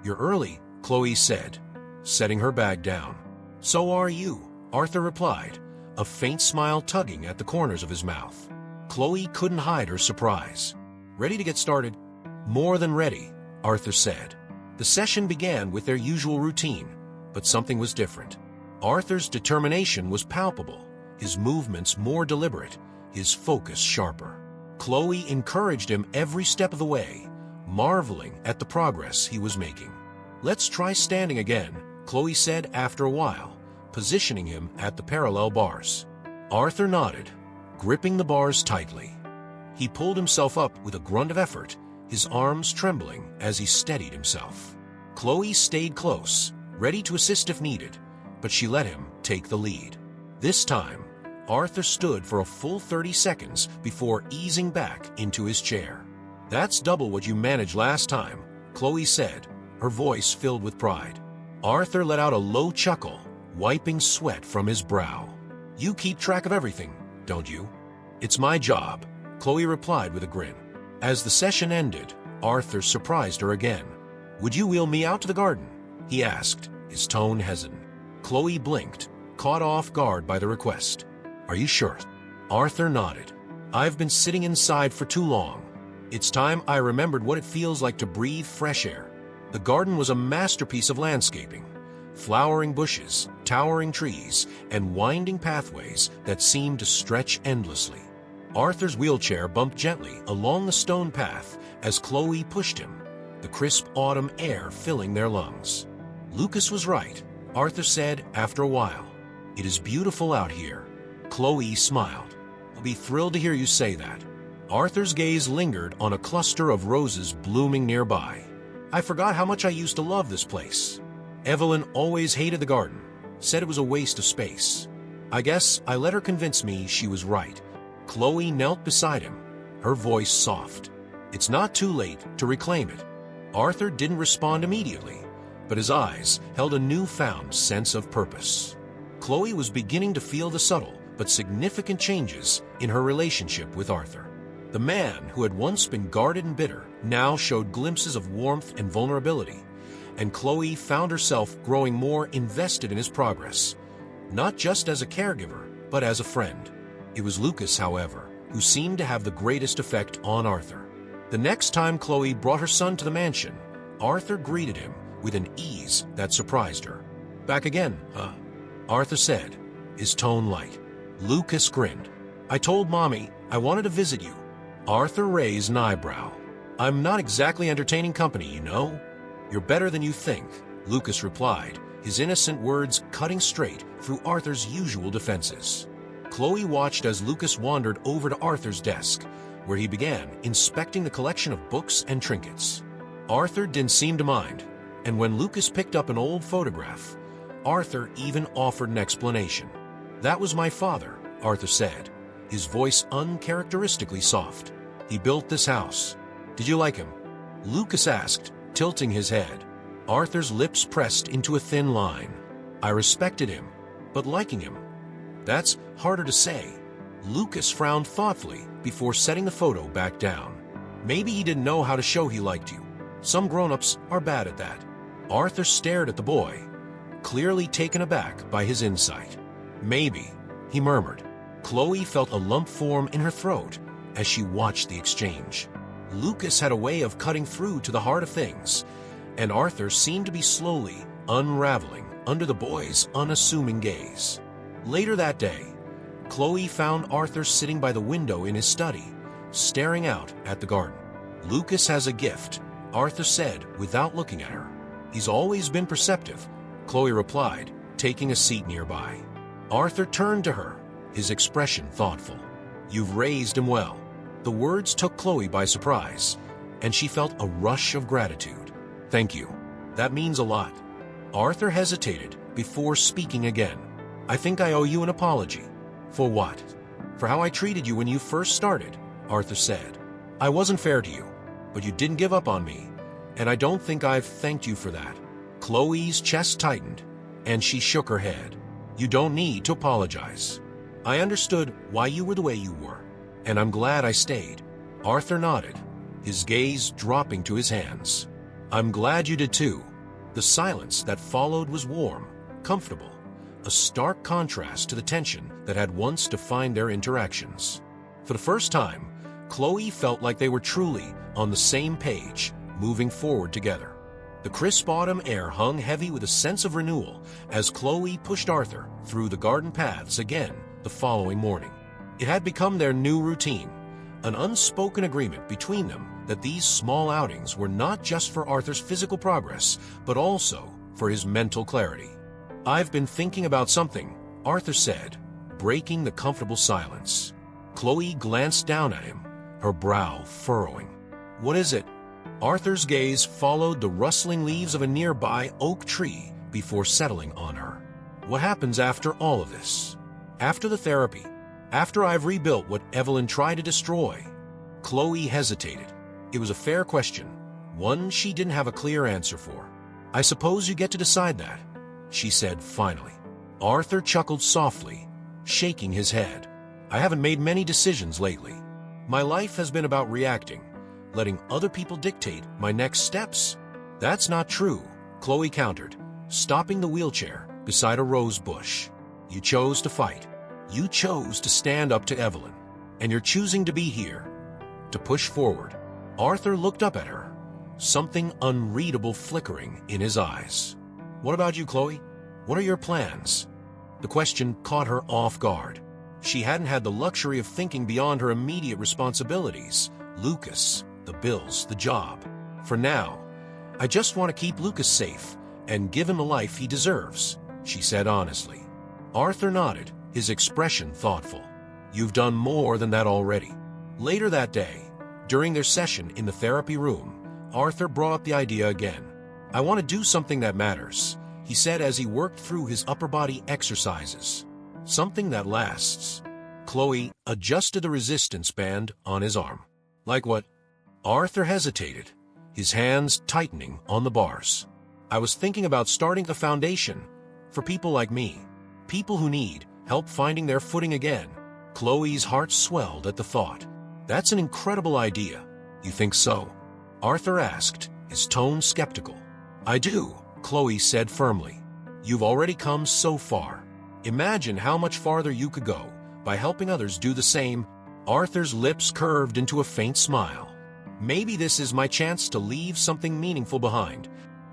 "You're early," Chloe said, setting her bag down. "So are you," Arthur replied, a faint smile tugging at the corners of his mouth. Chloe couldn't hide her surprise. "Ready to get started?" "More than ready," Arthur said. The session began with their usual routine, but something was different. Arthur's determination was palpable, his movements more deliberate, his focus sharper. Chloe encouraged him every step of the way, marveling at the progress he was making. "Let's try standing again," Chloe said after a while, positioning him at the parallel bars. Arthur nodded, gripping the bars tightly. He pulled himself up with a grunt of effort, his arms trembling as he steadied himself. Chloe stayed close, ready to assist if needed, but she let him take the lead. This time, Arthur stood for a full 30 seconds before easing back into his chair. "That's double what you managed last time," Chloe said, her voice filled with pride. Arthur let out a low chuckle, wiping sweat from his brow. "You keep track of everything, don't you?" "It's my job," Chloe replied with a grin. As the session ended, Arthur surprised her again. "Would you wheel me out to the garden?" he asked, his tone hesitant. Chloe blinked, caught off guard by the request. "Are you sure?" Arthur nodded. "I've been sitting inside for too long. It's time I remembered what it feels like to breathe fresh air." The garden was a masterpiece of landscaping. Flowering bushes, towering trees, and winding pathways that seemed to stretch endlessly. Arthur's wheelchair bumped gently along the stone path as Chloe pushed him, the crisp autumn air filling their lungs. "Lucas was right," Arthur said after a while. "It is beautiful out here." Chloe smiled. "I'll be thrilled to hear you say that." Arthur's gaze lingered on a cluster of roses blooming nearby. "I forgot how much I used to love this place. Evelyn always hated the garden, said it was a waste of space. I guess I let her convince me she was right." Chloe knelt beside him, her voice soft. "It's not too late to reclaim it." Arthur didn't respond immediately, but his eyes held a newfound sense of purpose. Chloe was beginning to feel the subtle but significant changes in her relationship with Arthur. The man who had once been guarded and bitter now showed glimpses of warmth and vulnerability, and Chloe found herself growing more invested in his progress, not just as a caregiver, but as a friend. It was Lucas, however, who seemed to have the greatest effect on Arthur. The next time Chloe brought her son to the mansion, Arthur greeted him with an ease that surprised her. "Back again, huh?" Arthur said, his tone light. Lucas grinned. "I told Mommy I wanted to visit you." Arthur raised an eyebrow. "I'm not exactly entertaining company, you know." "You're better than you think," Lucas replied, his innocent words cutting straight through Arthur's usual defenses. Chloe watched as Lucas wandered over to Arthur's desk, where he began inspecting the collection of books and trinkets. Arthur didn't seem to mind, and when Lucas picked up an old photograph, Arthur even offered an explanation. "That was my father," Arthur said, his voice uncharacteristically soft. "He built this house." "Did you like him?" Lucas asked, tilting his head. Arthur's lips pressed into a thin line. "I respected him, but liking him, that's harder to say." Lucas frowned thoughtfully before setting the photo back down. "Maybe he didn't know how to show he liked you. Some grown-ups are bad at that." Arthur stared at the boy, clearly taken aback by his insight. "Maybe," he murmured. Chloe felt a lump form in her throat as she watched the exchange. Lucas had a way of cutting through to the heart of things, and Arthur seemed to be slowly unraveling under the boy's unassuming gaze. Later that day, Chloe found Arthur sitting by the window in his study, staring out at the garden. "Lucas has a gift," Arthur said without looking at her. "He's always been perceptive," Chloe replied, taking a seat nearby. Arthur turned to her, his expression thoughtful. "You've raised him well." The words took Chloe by surprise, and she felt a rush of gratitude. "Thank you. That means a lot." Arthur hesitated before speaking again. "I think I owe you an apology." "For what?" "For how I treated you when you first started," Arthur said. "I wasn't fair to you, but you didn't give up on me, and I don't think I've thanked you for that." Chloe's chest tightened, and she shook her head. "You don't need to apologize. I understood why you were the way you were, and I'm glad I stayed." Arthur nodded, his gaze dropping to his hands. "I'm glad you did too." The silence that followed was warm, comfortable, a stark contrast to the tension that had once defined their interactions. For the first time, Chloe felt like they were truly on the same page, moving forward together. The crisp autumn air hung heavy with a sense of renewal as Chloe pushed Arthur through the garden paths again the following morning. It had become their new routine, an unspoken agreement between them that these small outings were not just for Arthur's physical progress, but also for his mental clarity. "I've been thinking about something," Arthur said, breaking the comfortable silence. Chloe glanced down at him, her brow furrowing. "What is it?" Arthur's gaze followed the rustling leaves of a nearby oak tree before settling on her. "What happens after all of this? After the therapy? After I've rebuilt what Evelyn tried to destroy?" Chloe hesitated. It was a fair question, one she didn't have a clear answer for. "I suppose you get to decide that," she said finally. Arthur chuckled softly, shaking his head. "I haven't made many decisions lately. My life has been about reacting, letting other people dictate my next steps." "That's not true," Chloe countered, stopping the wheelchair beside a rose bush. "You chose to fight. You chose to stand up to Evelyn. And you're choosing to be here, to push forward." Arthur looked up at her, something unreadable flickering in his eyes. "What about you, Chloe? What are your plans?" The question caught her off guard. She hadn't had the luxury of thinking beyond her immediate responsibilities. Lucas, the bills, the job. "For now, I just want to keep Lucas safe and give him the life he deserves," she said honestly. Arthur nodded, his expression thoughtful. "You've done more than that already." Later that day, during their session in the therapy room, Arthur brought up the idea again. "I want to do something that matters," he said as he worked through his upper body exercises. "Something that lasts." Chloe adjusted the resistance band on his arm. "Like what?" Arthur hesitated, his hands tightening on the bars. "I was thinking about starting a foundation for people like me, people who need help finding their footing again." Chloe's heart swelled at the thought. "That's an incredible idea." "You think so?" Arthur asked, his tone skeptical. "I do," Chloe said firmly. "You've already come so far. Imagine how much farther you could go by helping others do the same." Arthur's lips curved into a faint smile. "Maybe this is my chance to leave something meaningful behind."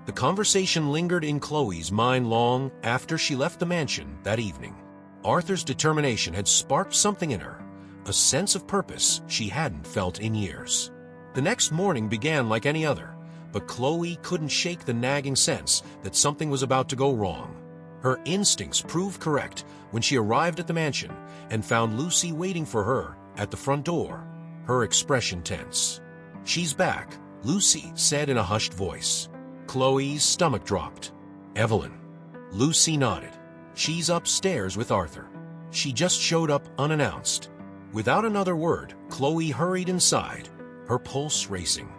The conversation lingered in Chloe's mind long after she left the mansion that evening. Arthur's determination had sparked something in her, a sense of purpose she hadn't felt in years. The next morning began like any other, but Chloe couldn't shake the nagging sense that something was about to go wrong. Her instincts proved correct when she arrived at the mansion and found Lucy waiting for her at the front door, her expression tense. "She's back," Lucy said in a hushed voice. Chloe's stomach dropped. "Evelyn." Lucy nodded. "She's upstairs with Arthur. She just showed up unannounced." Without another word, Chloe hurried inside, her pulse racing.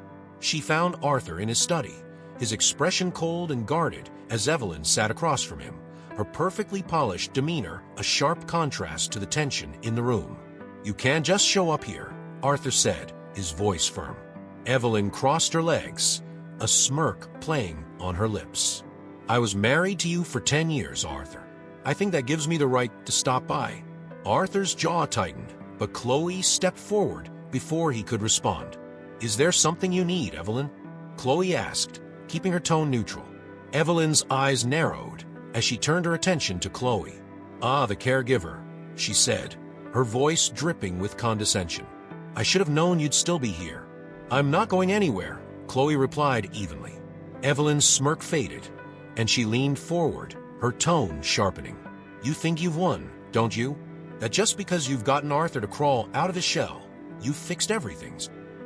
She found Arthur in his study, his expression cold and guarded as Evelyn sat across from him, her perfectly polished demeanor a sharp contrast to the tension in the room. "You can't just show up here," Arthur said, his voice firm. Evelyn crossed her legs, a smirk playing on her lips. "I was married to you for 10 years, Arthur. I think that gives me the right to stop by." Arthur's jaw tightened, but Chloe stepped forward before he could respond. "Is there something you need, Evelyn?" Chloe asked, keeping her tone neutral. Evelyn's eyes narrowed as she turned her attention to Chloe. "Ah, the caregiver," she said, her voice dripping with condescension. "I should have known you'd still be here." "I'm not going anywhere," Chloe replied evenly. Evelyn's smirk faded, and she leaned forward, her tone sharpening. "You think you've won, don't you? That just because you've gotten Arthur to crawl out of his shell, you've fixed everything."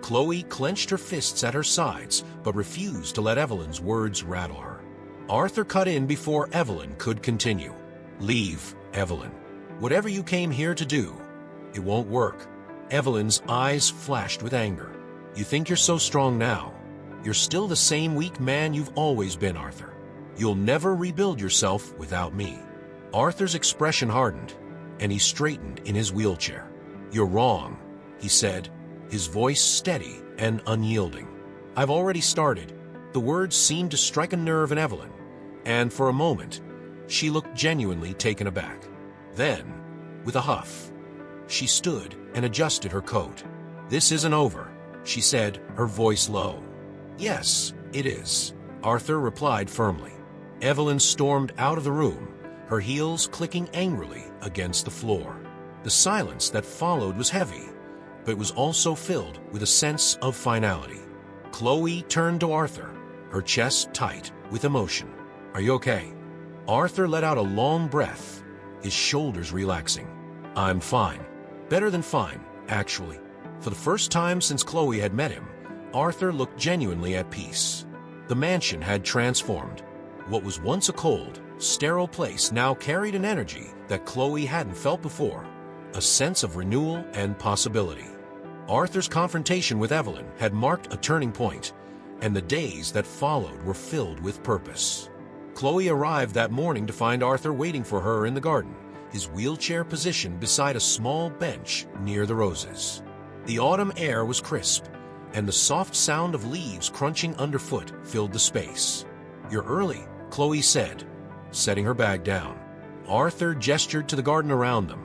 Chloe clenched her fists at her sides, but refused to let Evelyn's words rattle her. Arthur cut in before Evelyn could continue. "Leave, Evelyn. Whatever you came here to do, it won't work." Evelyn's eyes flashed with anger. "You think you're so strong now? You're still the same weak man you've always been, Arthur. You'll never rebuild yourself without me." Arthur's expression hardened, and he straightened in his wheelchair. "You're wrong," he said, his voice steady and unyielding. "I've already started." The words seemed to strike a nerve in Evelyn, and for a moment, she looked genuinely taken aback. Then, with a huff, she stood and adjusted her coat. "This isn't over," she said, her voice low. "Yes, it is," Arthur replied firmly. Evelyn stormed out of the room, her heels clicking angrily against the floor. The silence that followed was heavy, but it was also filled with a sense of finality. Chloe turned to Arthur, her chest tight with emotion. "Are you okay?" Arthur let out a long breath, his shoulders relaxing. "I'm fine. Better than fine, actually." For the first time since Chloe had met him, Arthur looked genuinely at peace. The mansion had transformed. What was once a cold, sterile place now carried an energy that Chloe hadn't felt before, a sense of renewal and possibility. Arthur's confrontation with Evelyn had marked a turning point, and the days that followed were filled with purpose. Chloe arrived that morning to find Arthur waiting for her in the garden, his wheelchair positioned beside a small bench near the roses. The autumn air was crisp, and the soft sound of leaves crunching underfoot filled the space. "You're early," Chloe said, setting her bag down. Arthur gestured to the garden around them.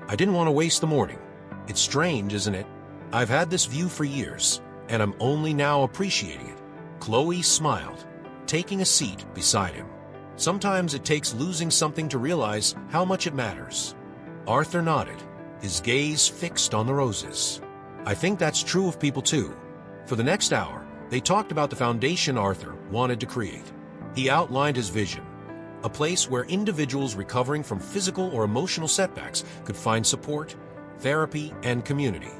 "I didn't want to waste the morning. It's strange, isn't it? I've had this view for years, and I'm only now appreciating it." Chloe smiled, taking a seat beside him. "Sometimes it takes losing something to realize how much it matters." Arthur nodded, his gaze fixed on the roses. "I think that's true of people too." For the next hour, they talked about the foundation Arthur wanted to create. He outlined his vision, a place where individuals recovering from physical or emotional setbacks could find support, therapy, and community.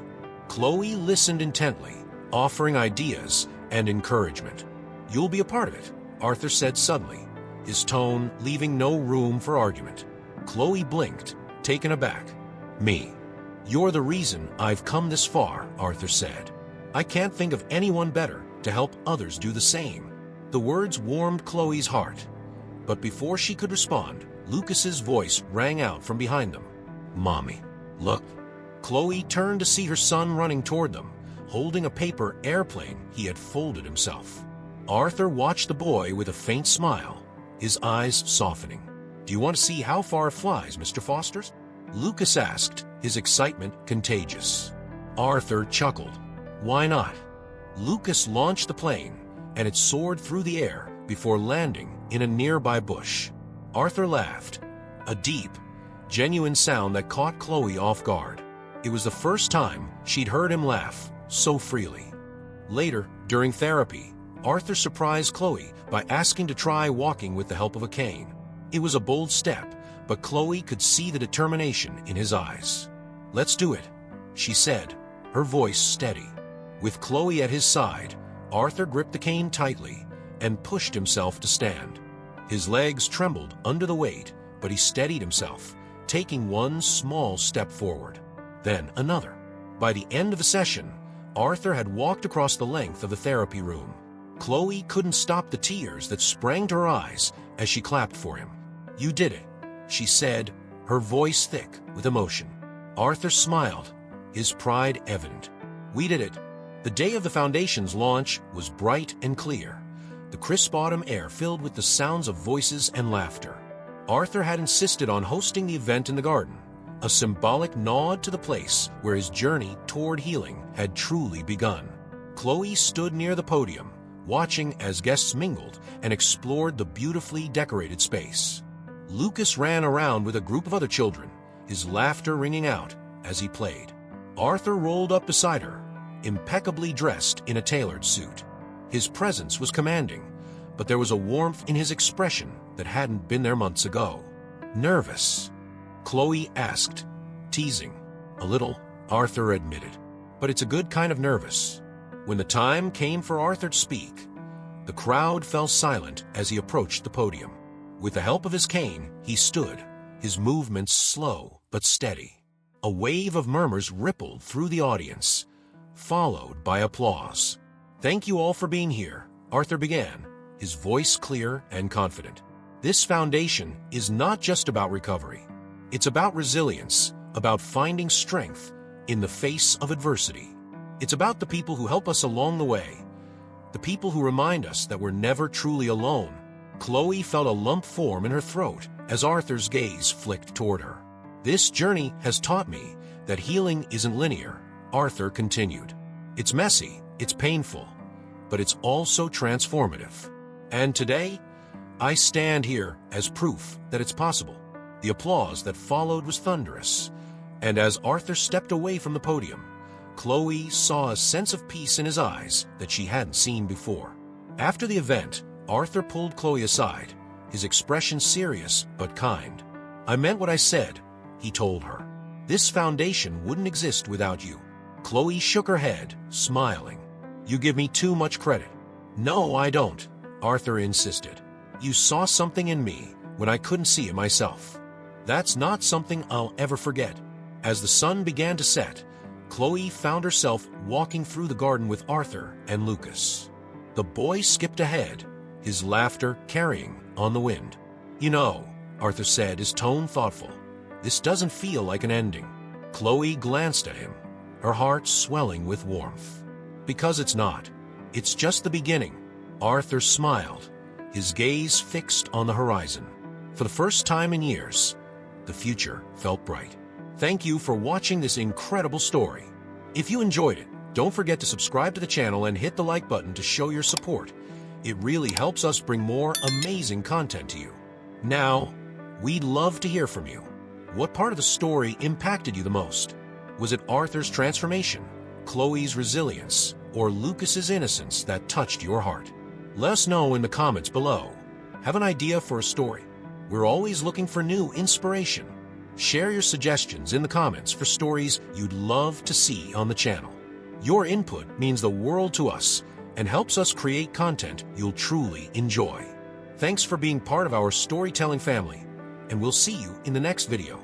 Chloe listened intently, offering ideas and encouragement. "You'll be a part of it," Arthur said suddenly, his tone leaving no room for argument. Chloe blinked, taken aback. "Me? You're the reason I've come this far," Arthur said. "I can't think of anyone better to help others do the same." The words warmed Chloe's heart, but before she could respond, Lucas's voice rang out from behind them. "Mommy, look." Chloe turned to see her son running toward them, holding a paper airplane he had folded himself. Arthur watched the boy with a faint smile, his eyes softening. "Do you want to see how far it flies, Mr. Fosters?" Lucas asked, his excitement contagious. Arthur chuckled. "Why not?" Lucas launched the plane, and it soared through the air before landing in a nearby bush. Arthur laughed, a deep, genuine sound that caught Chloe off guard. It was the first time she'd heard him laugh so freely. Later, during therapy, Arthur surprised Chloe by asking to try walking with the help of a cane. It was a bold step, but Chloe could see the determination in his eyes. "Let's do it," she said, her voice steady. With Chloe at his side, Arthur gripped the cane tightly and pushed himself to stand. His legs trembled under the weight, but he steadied himself, taking one small step forward, then another. By the end of the session, Arthur had walked across the length of the therapy room. Chloe couldn't stop the tears that sprang to her eyes as she clapped for him. "You did it," she said, her voice thick with emotion. Arthur smiled, his pride evident. "We did it." The day of the Foundation's launch was bright and clear, the crisp autumn air filled with the sounds of voices and laughter. Arthur had insisted on hosting the event in the garden, a symbolic nod to the place where his journey toward healing had truly begun. Chloe stood near the podium, watching as guests mingled and explored the beautifully decorated space. Lucas ran around with a group of other children, his laughter ringing out as he played. Arthur rolled up beside her, impeccably dressed in a tailored suit. His presence was commanding, but there was a warmth in his expression that hadn't been there months ago. "Nervous?" Chloe asked, teasing. "A little," Arthur admitted, "but it's a good kind of nervous." When the time came for Arthur to speak, the crowd fell silent as he approached the podium. With the help of his cane, he stood, his movements slow but steady. A wave of murmurs rippled through the audience, followed by applause. "Thank you all for being here," Arthur began, his voice clear and confident. "This foundation is not just about recovery. It's about resilience, about finding strength in the face of adversity. It's about the people who help us along the way, the people who remind us that we're never truly alone. Chloe felt a lump form in her throat as Arthur's gaze flicked toward her. This journey has taught me that healing isn't linear, Arthur continued. It's messy, it's painful, but it's also transformative. And today, I stand here as proof that it's possible. The applause that followed was thunderous, and as Arthur stepped away from the podium, Chloe saw a sense of peace in his eyes that she hadn't seen before. After the event, Arthur pulled Chloe aside, his expression serious but kind. "I meant what I said," he told her. "This foundation wouldn't exist without you." Chloe shook her head, smiling. "You give me too much credit." "No, I don't," Arthur insisted. "You saw something in me when I couldn't see it myself. That's not something I'll ever forget." As the sun began to set, Chloe found herself walking through the garden with Arthur and Lucas. The boy skipped ahead, his laughter carrying on the wind. "You know," Arthur said, his tone thoughtful, "this doesn't feel like an ending." Chloe glanced at him, her heart swelling with warmth. "Because it's not. It's just the beginning." Arthur smiled, his gaze fixed on the horizon. For the first time in years, the future felt bright. Thank you for watching this incredible story. If you enjoyed it, don't forget to subscribe to the channel and hit the like button to show your support. It really helps us bring more amazing content to you. Now, we'd love to hear from you. What part of the story impacted you the most? Was it Arthur's transformation, Chloe's resilience, or Lucas's innocence that touched your heart? Let us know in the comments below. Have an idea for a story? We're always looking for new inspiration. Share your suggestions in the comments for stories you'd love to see on the channel. Your input means the world to us and helps us create content you'll truly enjoy. Thanks for being part of our storytelling family, and we'll see you in the next video.